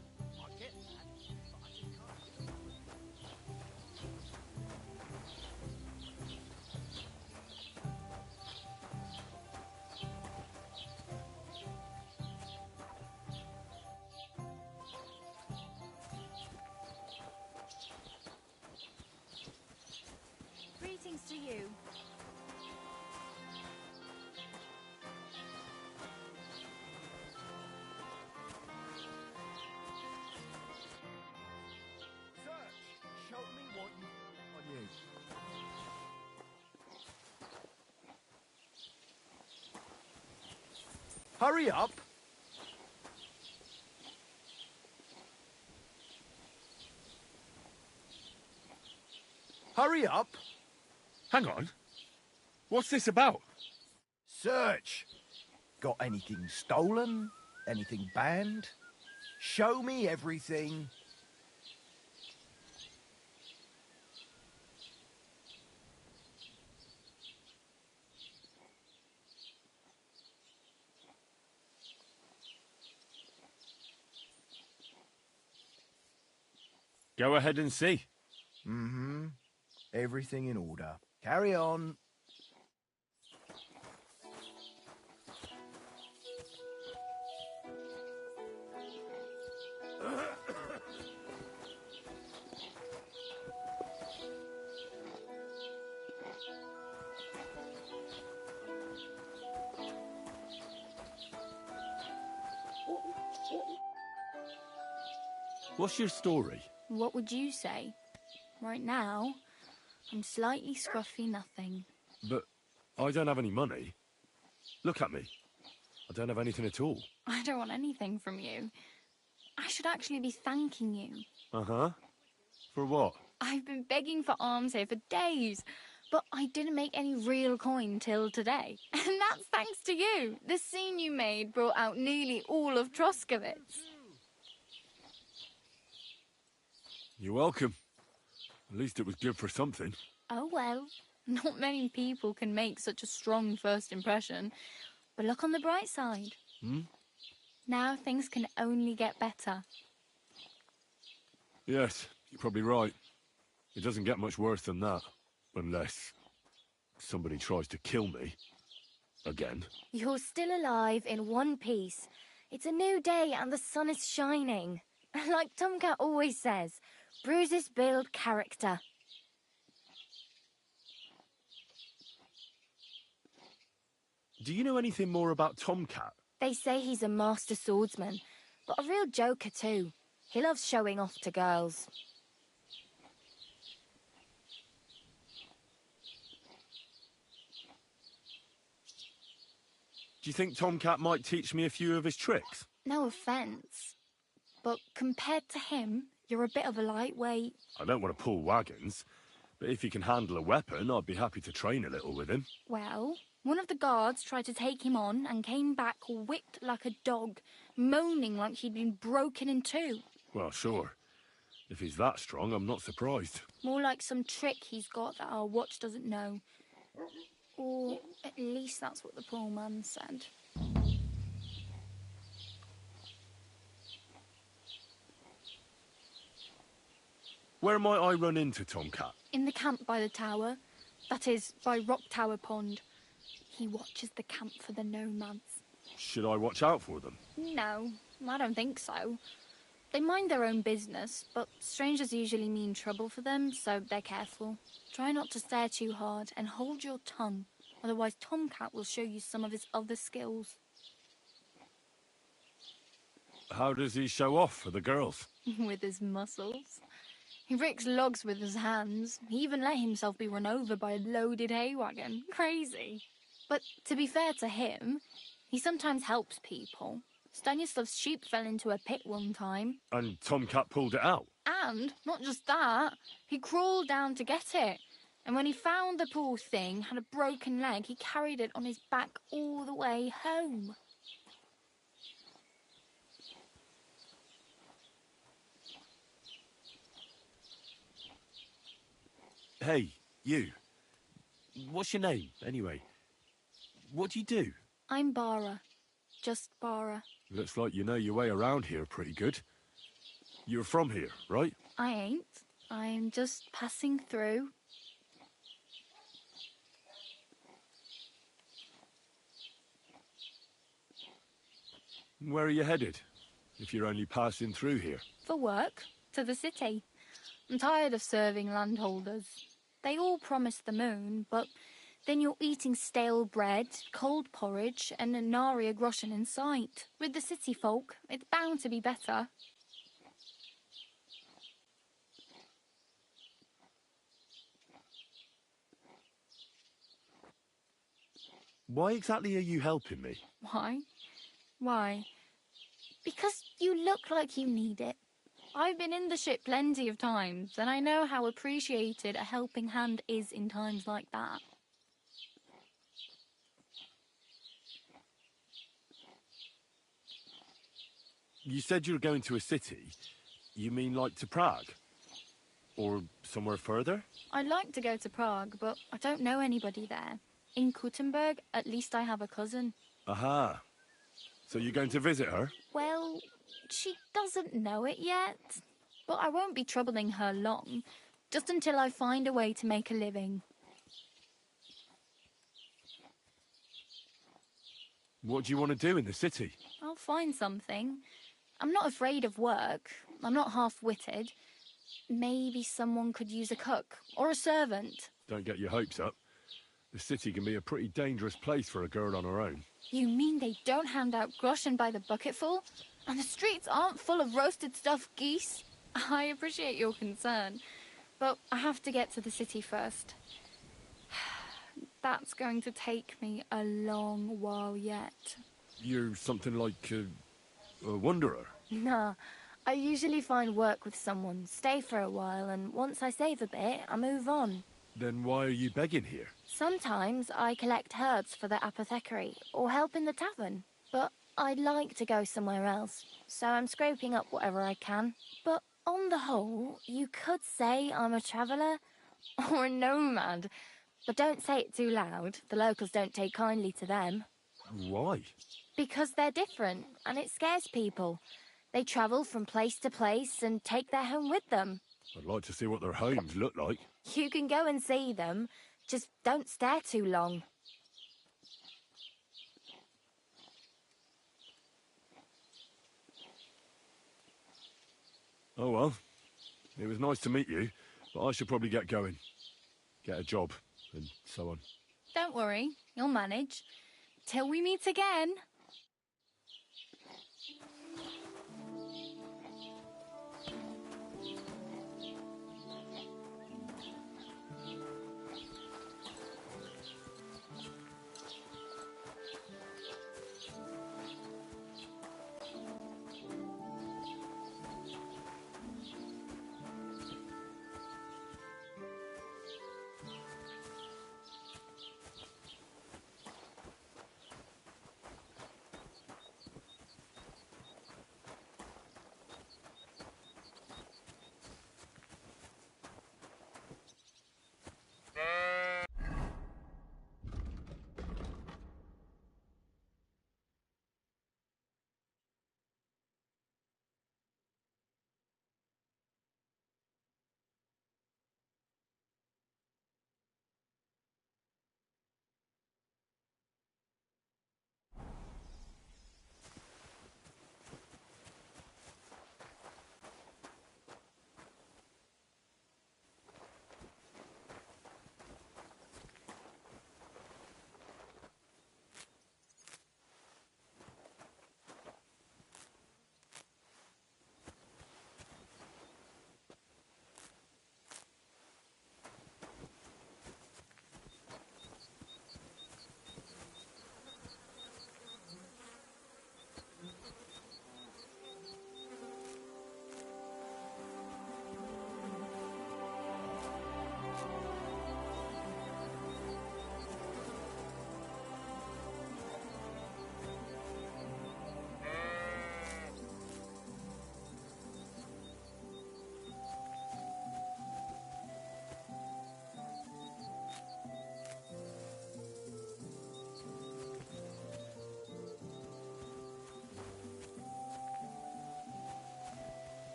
Greetings to you.
Hurry up! Hurry up!
Hang on. What's this about?
Search! Got anything stolen? Anything banned? Show me everything.
Go ahead and see.
Mm-hmm. Everything in order. Carry on.
What's your story?
What would you say? Right now, I'm slightly scruffy nothing.
But I don't have any money. Look at me. I don't have anything at all.
I don't want anything from you. I should actually be thanking you.
Uh-huh. For what?
I've been begging for alms here for days, but I didn't make any real coin till today. And that's thanks to you. The scene you made brought out nearly all of Troskowitz.
You're welcome. At least it was good for something.
Oh well, not many people can make such a strong first impression. But look on the bright side.
Hmm?
Now things can only get better.
Yes, you're probably right. It doesn't get much worse than that. Unless somebody tries to kill me. Again.
You're still alive in one piece. It's a new day and the sun is shining. Like Tomcat always says, bruises build character.
Do you know anything more about Tomcat?
They say he's a master swordsman, but a real joker too. He loves showing off to girls.
Do you think Tomcat might teach me a few of his tricks?
No offence, but compared to him, you're a bit of a lightweight.
I don't want to pull wagons, but if he can handle a weapon, I'd be happy to train a little with him.
Well, one of the guards tried to take him on and came back whipped like a dog, moaning like he'd been broken in two.
Well, sure. If he's that strong, I'm not surprised.
More like some trick he's got that our watch doesn't know. Or at least that's what the poor man said.
Where might I run into Tomcat?
In the camp by the tower. That is, by Rock Tower Pond. He watches the camp for the nomads.
Should I watch out for them?
No, I don't think so. They mind their own business, but strangers usually mean trouble for them, so they're careful. Try not to stare too hard and hold your tongue, otherwise Tomcat will show you some of his other skills.
How does he show off for the girls?
With his muscles. He ricks logs with his hands. He even let himself be run over by a loaded hay wagon. Crazy. But to be fair to him, he sometimes helps people. Stanislav's sheep fell into a pit one time.
And Tomcat pulled it out?
And, not just that, he crawled down to get it. And when he found the poor thing had a broken leg, he carried it on his back all the way home.
Hey, you. What's your name, anyway? What do you do?
I'm Bara. Just Bara.
Looks like you know your way around here pretty good. You're from here, right?
I ain't. I'm just passing through.
Where are you headed, if you're only passing through here?
For work. To the city. I'm tired of serving landholders. They all promise the moon, but then you're eating stale bread, cold porridge, and a nary a groschen in sight. With the city folk, it's bound to be better.
Why exactly are you helping me?
Why?
Why?
Because you look like you need it.
I've been in the ship plenty of times, and I know how appreciated a helping hand is in times like that.
You said you were going to a city. You mean like to Prague? Or somewhere further?
I'd like to go to Prague, but I don't know anybody there. In Kuttenberg, at least I have a cousin.
Aha. So you're going to visit her?
Well, she doesn't know it yet. But I won't be troubling her long, just until I find a way to make a living.
What do you want to do in the city?
I'll find something. I'm not afraid of work. I'm not half-witted. Maybe someone could use a cook or a servant.
Don't get your hopes up. The city can be a pretty dangerous place for a girl on her own.
You mean they don't hand out groschen by the bucketful? And the streets aren't full of roasted stuffed geese? I appreciate your concern, but I have to get to the city first. That's going to take me a long while yet.
You're something like a wanderer?
Nah, I usually find work with someone, stay for a while, and once I save a bit, I move on.
Then why are you begging here?
Sometimes I collect herbs for the apothecary, or help in the tavern. But I'd like to go somewhere else, so I'm scraping up whatever I can. But on the whole, you could say I'm a traveller, or a nomad. But don't say it too loud, the locals don't take kindly to them.
Why?
Because they're different, and it scares people. They travel from place to place and take their home with them.
I'd like to see what their homes look like.
You can go and see them, just don't stare too long.
Oh well, it was nice to meet you, but I should probably get going. Get a job, and so on.
Don't worry, you'll manage. Till we meet again.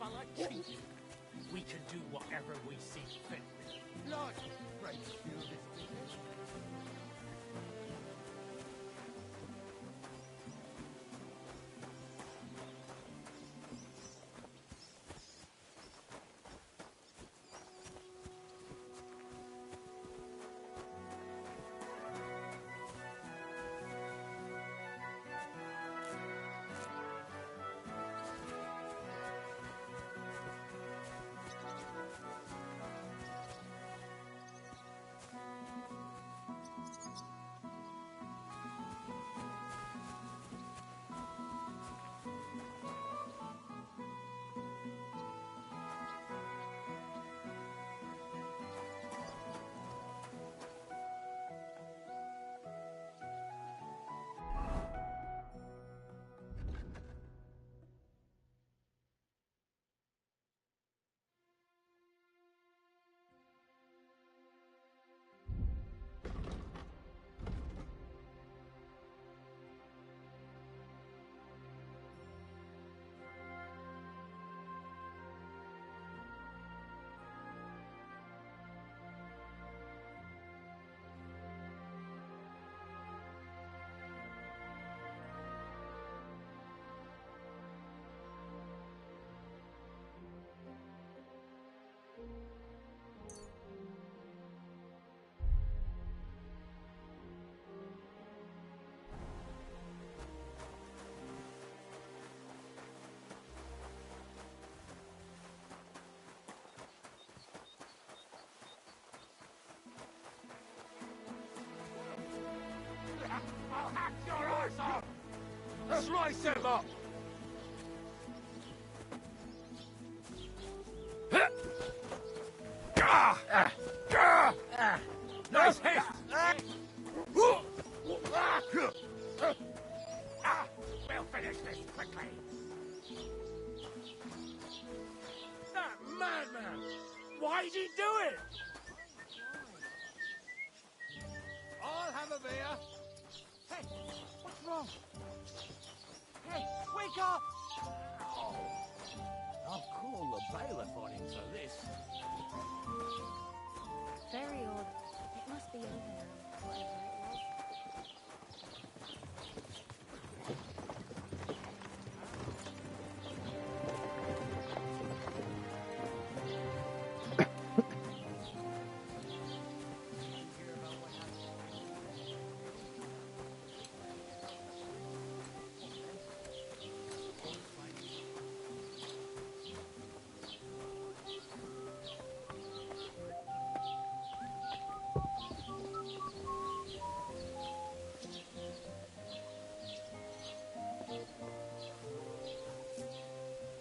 while I keep you. We can do whatever we see fit.
Lord, great skill this business.
I'll hack your eyes out! Slice him up!
Nice hit!
We'll finish this quickly.
That madman! Why'd he do it?
I'll have a beer. Hey, what's wrong? Hey, wake up! I'll call the bailiff on him for this.
Very odd. It must be over now, whatever it was.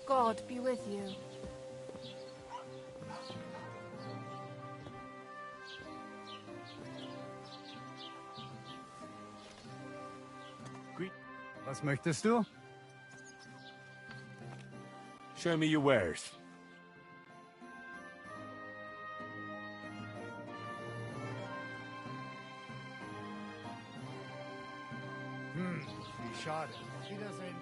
God be with you.
Was möchtest du?
Show me your wares.
Wie schade. Wiedersehen.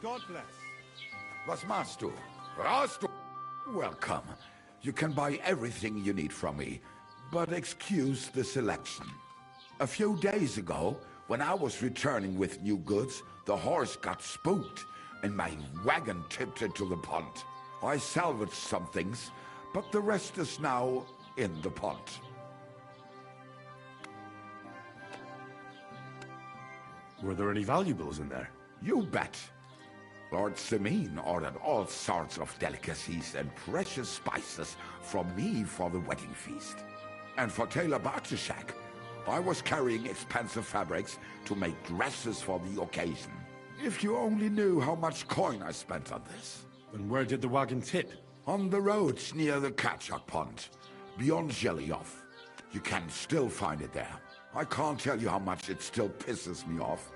God bless.
Was machst du? Rast du? Welcome. You can buy everything you need from me, but excuse the selection. A few days ago, when I was returning with new goods, the horse got spooked, and my wagon tipped into the pond. I salvaged some things, but the rest is now in the pond.
Were there any valuables in there?
You bet. Lord Semin ordered all sorts of delicacies and precious spices from me for the wedding feast. And for Taylor Bartishak, I was carrying expensive fabrics to make dresses for the occasion. If you only knew how much coin I spent on this.
And where did the wagon tip?
On the roads near the Katchak Pond, beyond Jelioff. You can still find it there. I can't tell you how much it still pisses me off.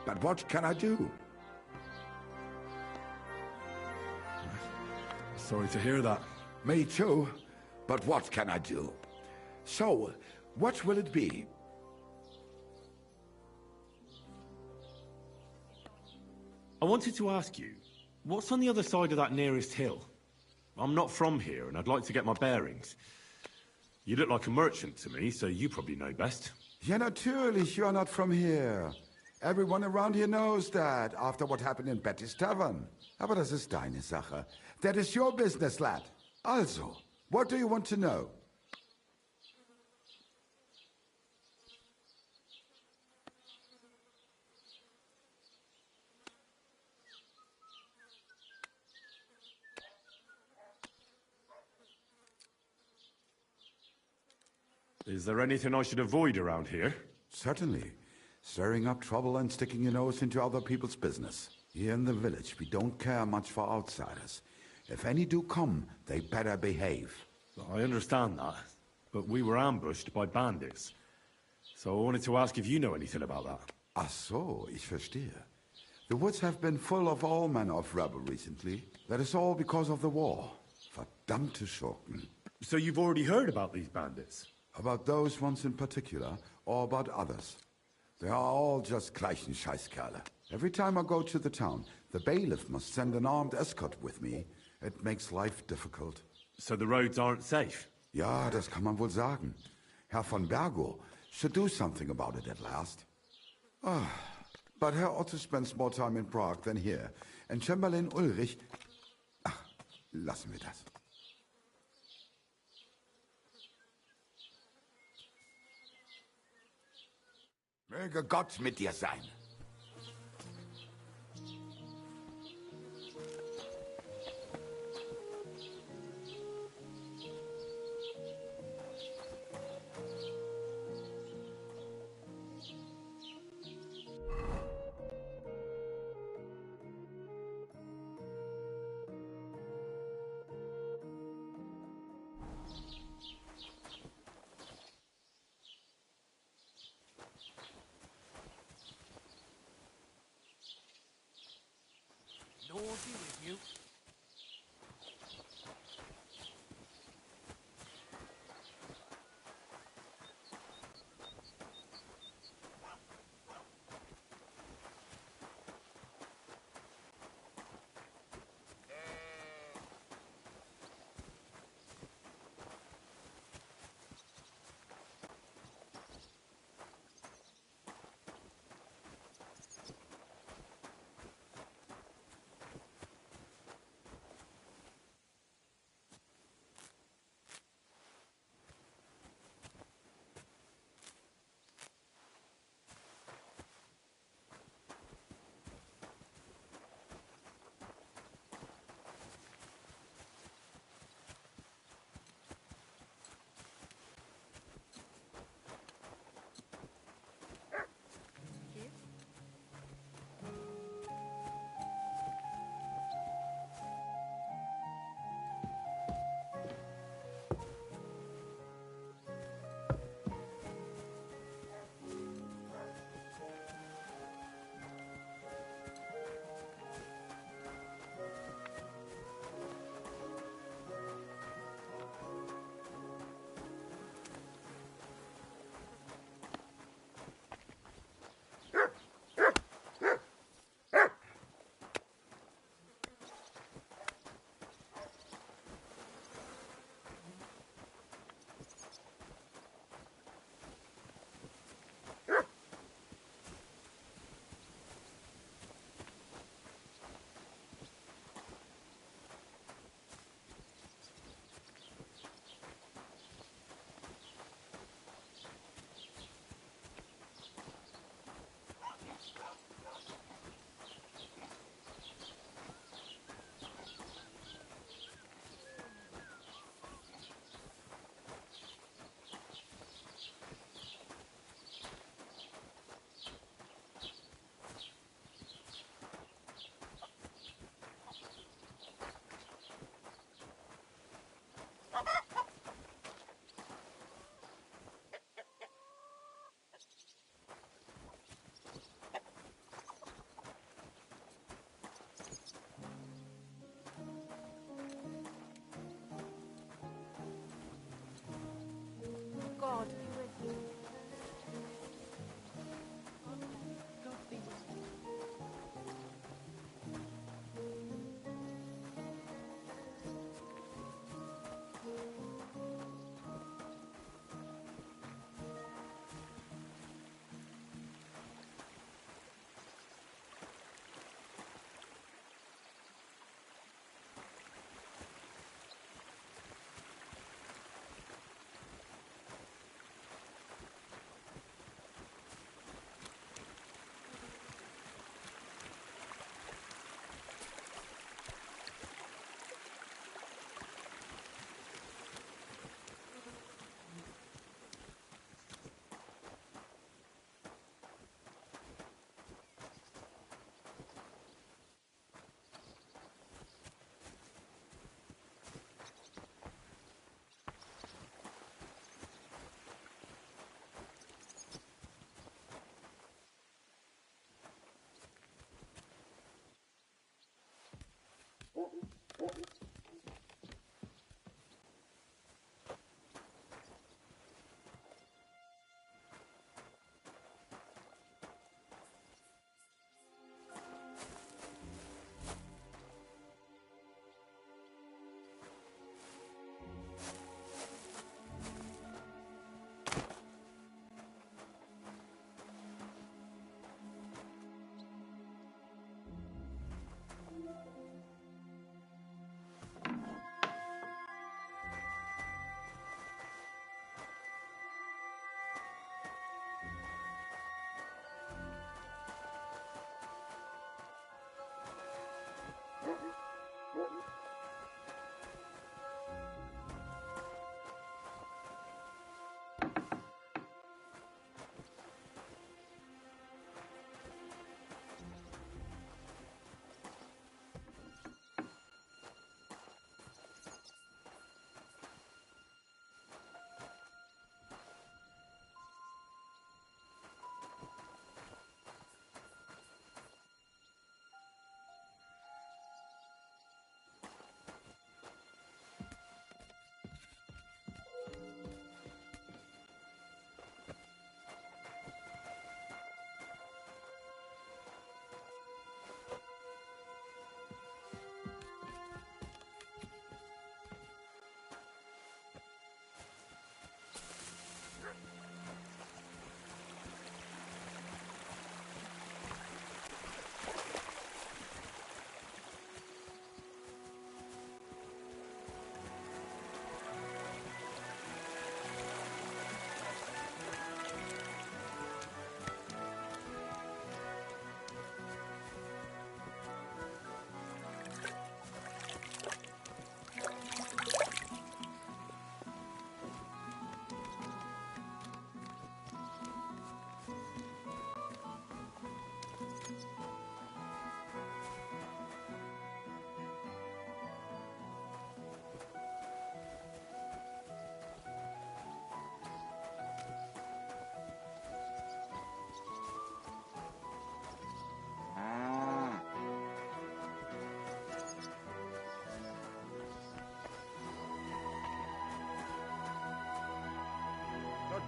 But what can I do?
Sorry to hear that.
Me too. But what can I do? So, what will it be?
I wanted to ask you, what's on the other side of that nearest hill? I'm not from here, and I'd like to get my bearings. You look like a merchant to me, so you probably know best.
Ja, natürlich, you're not from here. Everyone around here knows that, after what happened in Betty's Tavern. Aber das ist deine Sache. That is your business, lad. Also, what do you want to know?
Is there anything I should avoid around here?
Certainly. Stirring up trouble and sticking your nose into other people's business. Here in the village, we don't care much for outsiders. If any do come, they better behave.
I understand that, but we were ambushed by bandits. So I wanted to ask if you know anything about that.
Ach so, ich verstehe. The woods have been full of all manner of rubble recently. That is all because of the war. Verdammte Schurken.
So you've already heard about these bandits?
About those ones in particular, or about others. They are all just gleichen Scheißkerle. Every time I go to the town, the bailiff must send an armed escort with me. It makes life difficult.
So the roads aren't safe?
Ja, das kann man wohl sagen. Herr von Bergo should do something about it at last. But Herr Otto spends more time in Prague than here. And Chamberlain Ulrich... Ach, lassen wir das. Möge Gott mit dir sein.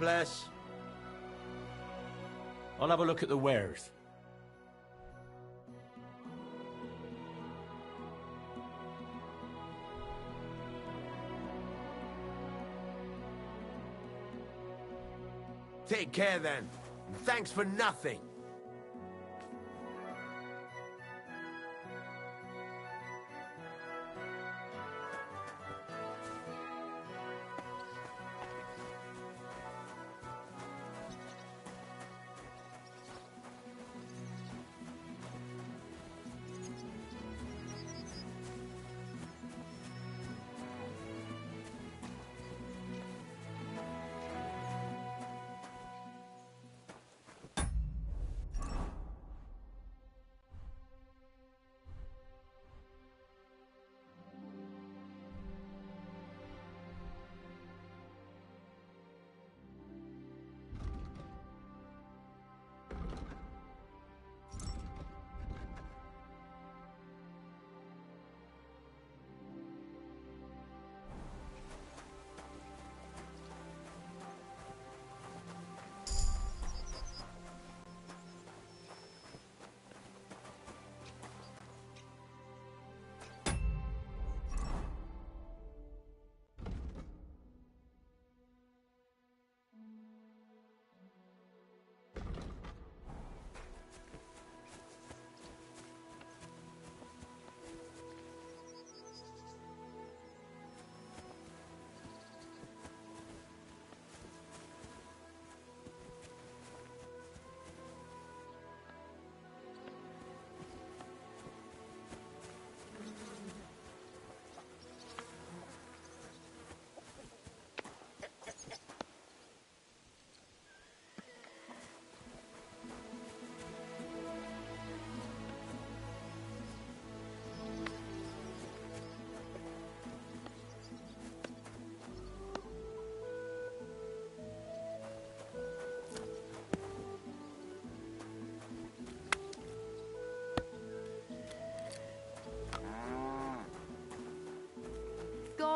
bless. I'll have a look at the wares.
Take care then. And thanks for nothing.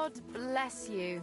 God bless you.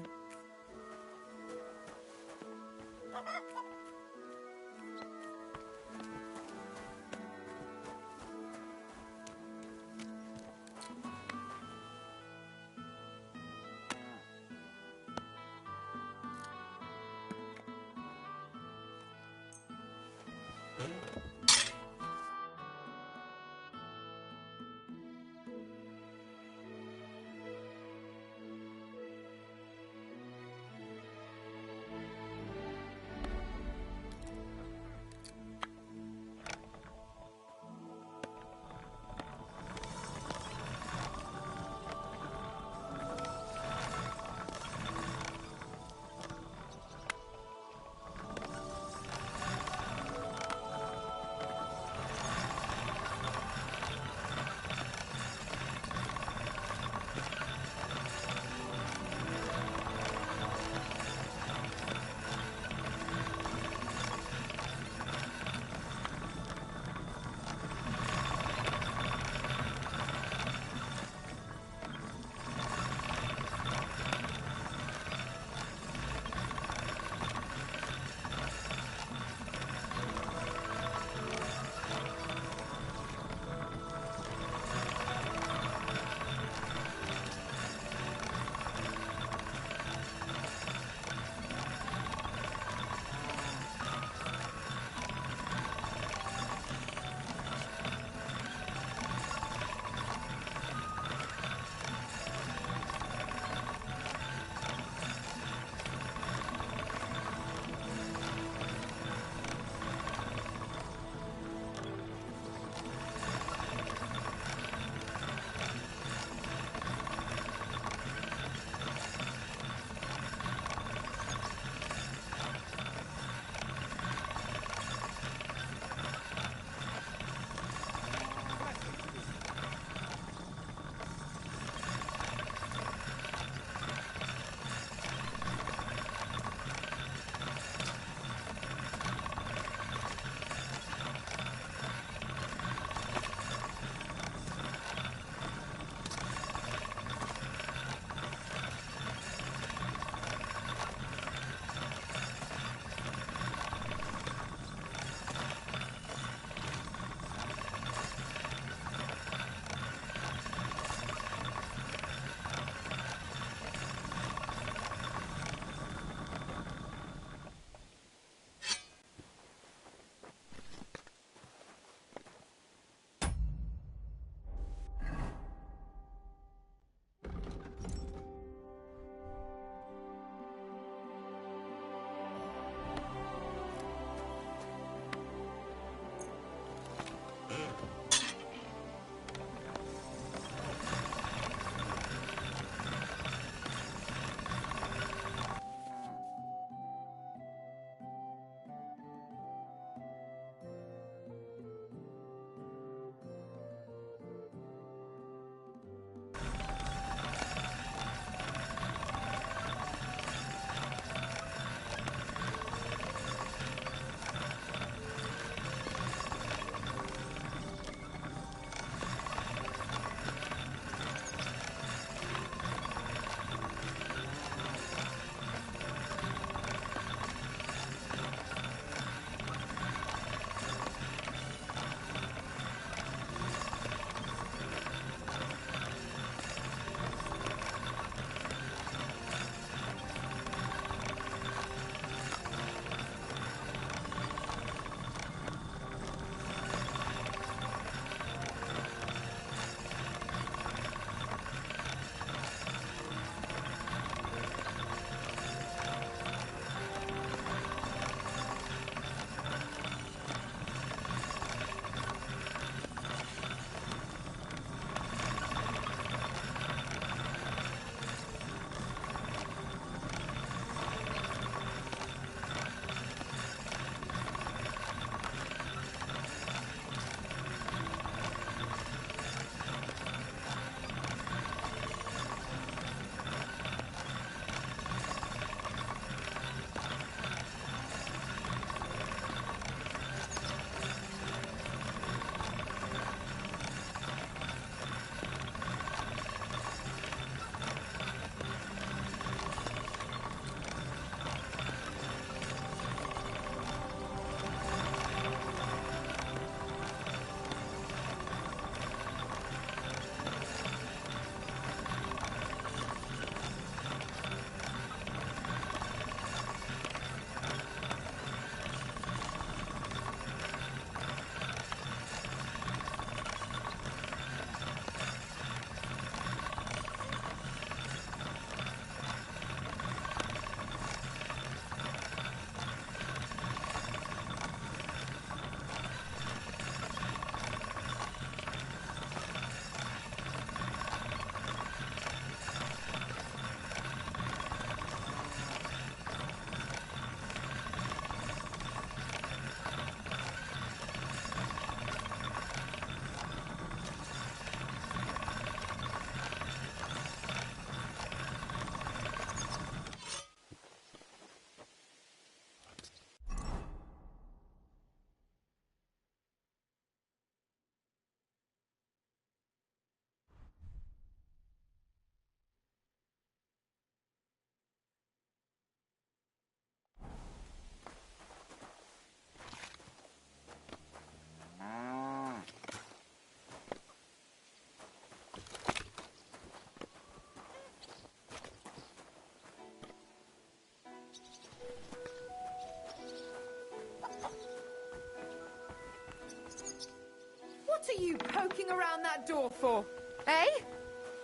are you poking around that door for? Eh?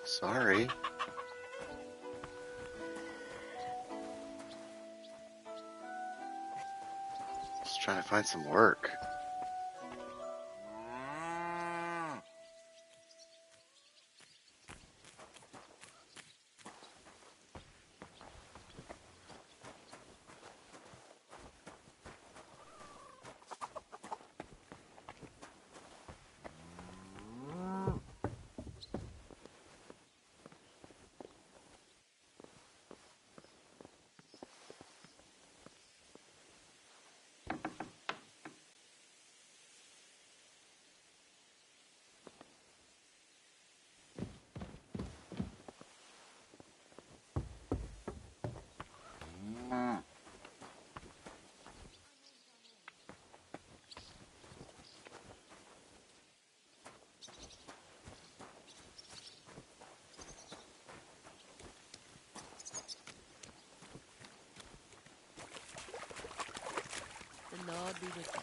Sorry. Just trying to find some work.
The Lord be with you.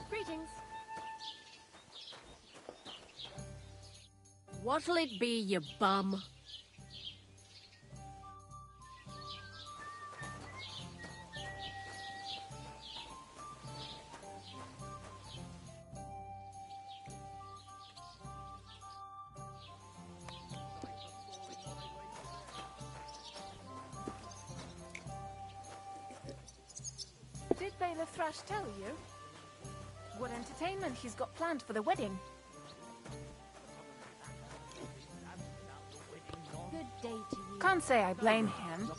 Greetings.
What'll it be, you bum?
Did Bailiff Thrash tell you? What entertainment he's got planned for the wedding?
Good day to you.
Can't say I blame him.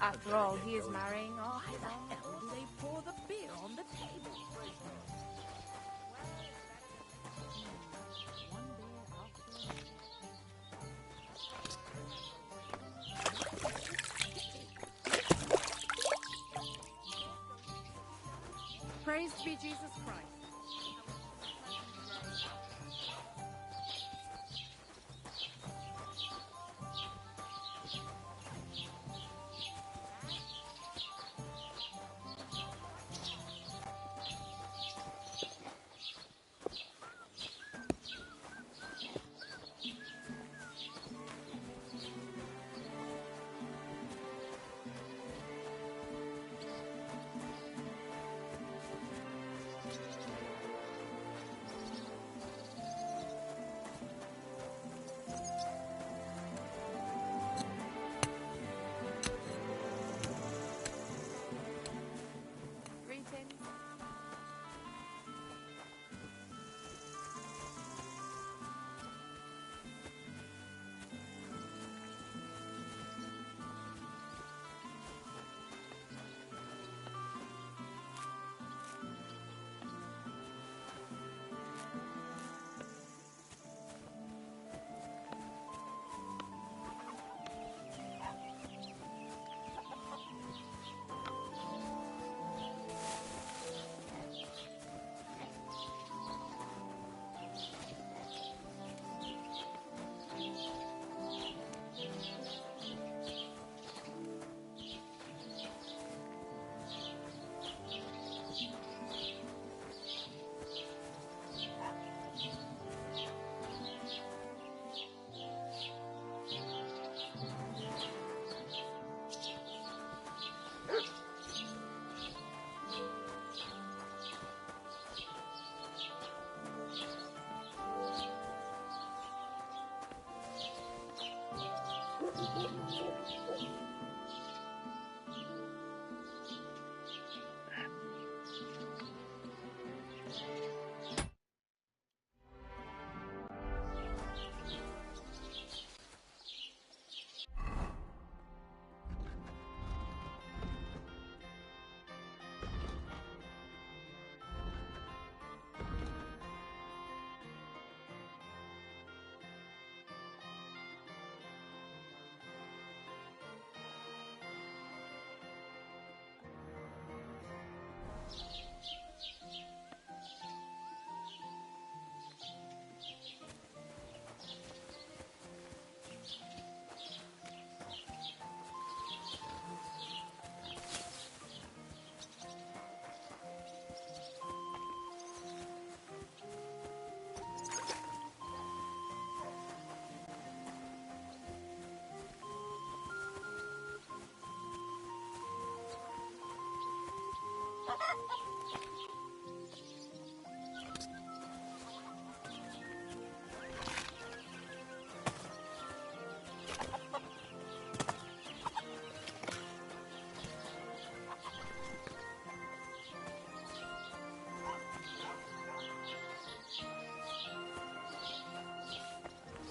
After all, he is marrying off.
Why the hell do they pour the beer on the table?
Praised be Jesus Christ.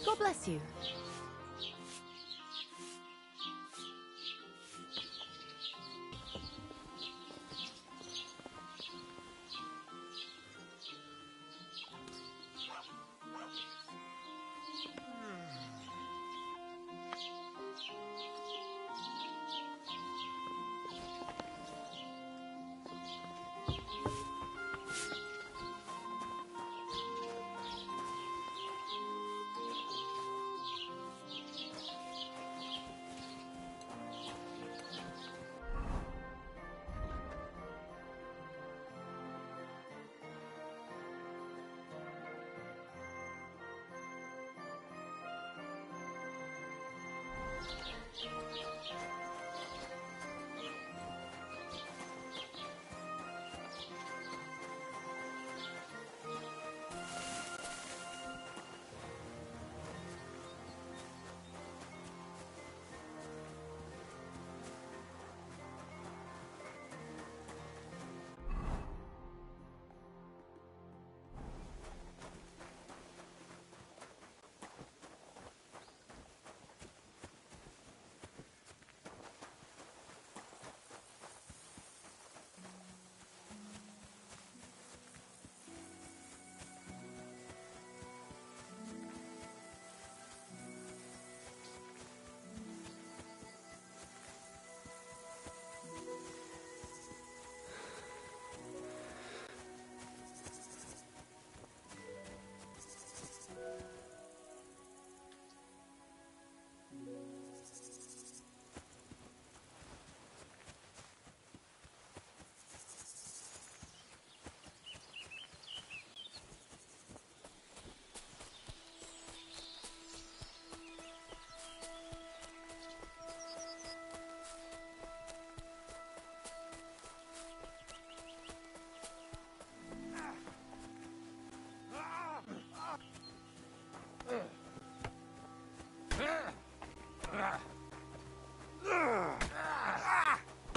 God bless you.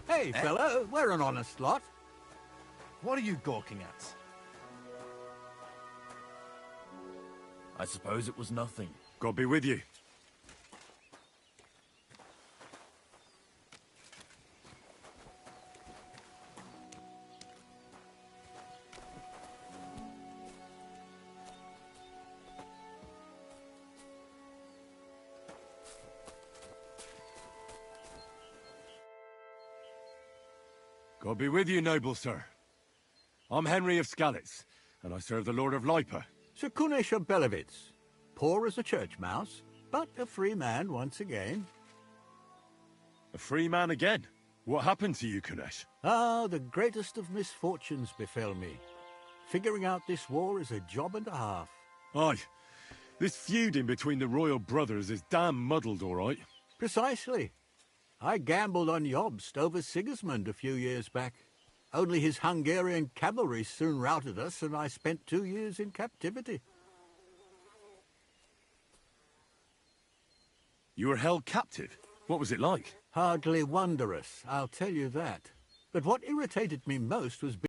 Hey, fella, we're an honest lot.
What are you gawking at? I suppose it was nothing.
God be with you. God be with you, noble sir. I'm Henry of Skalitz, and I serve the Lord of Lipa.
Sir Kunesh of Belevitz. Poor as a church mouse, but a free man once again.
A free man again? What happened to you, Kunesh?
Ah, the greatest of misfortunes befell me. Figuring out this war is a job and a half.
Aye. This feuding between the royal brothers is damn muddled, all right.
Precisely. I gambled on Jobst over Sigismund a few years back. Only his Hungarian cavalry soon routed us, and I spent 2 years in captivity.
You were held captive? What was it like?
Hardly wondrous, I'll tell you that. But what irritated me most was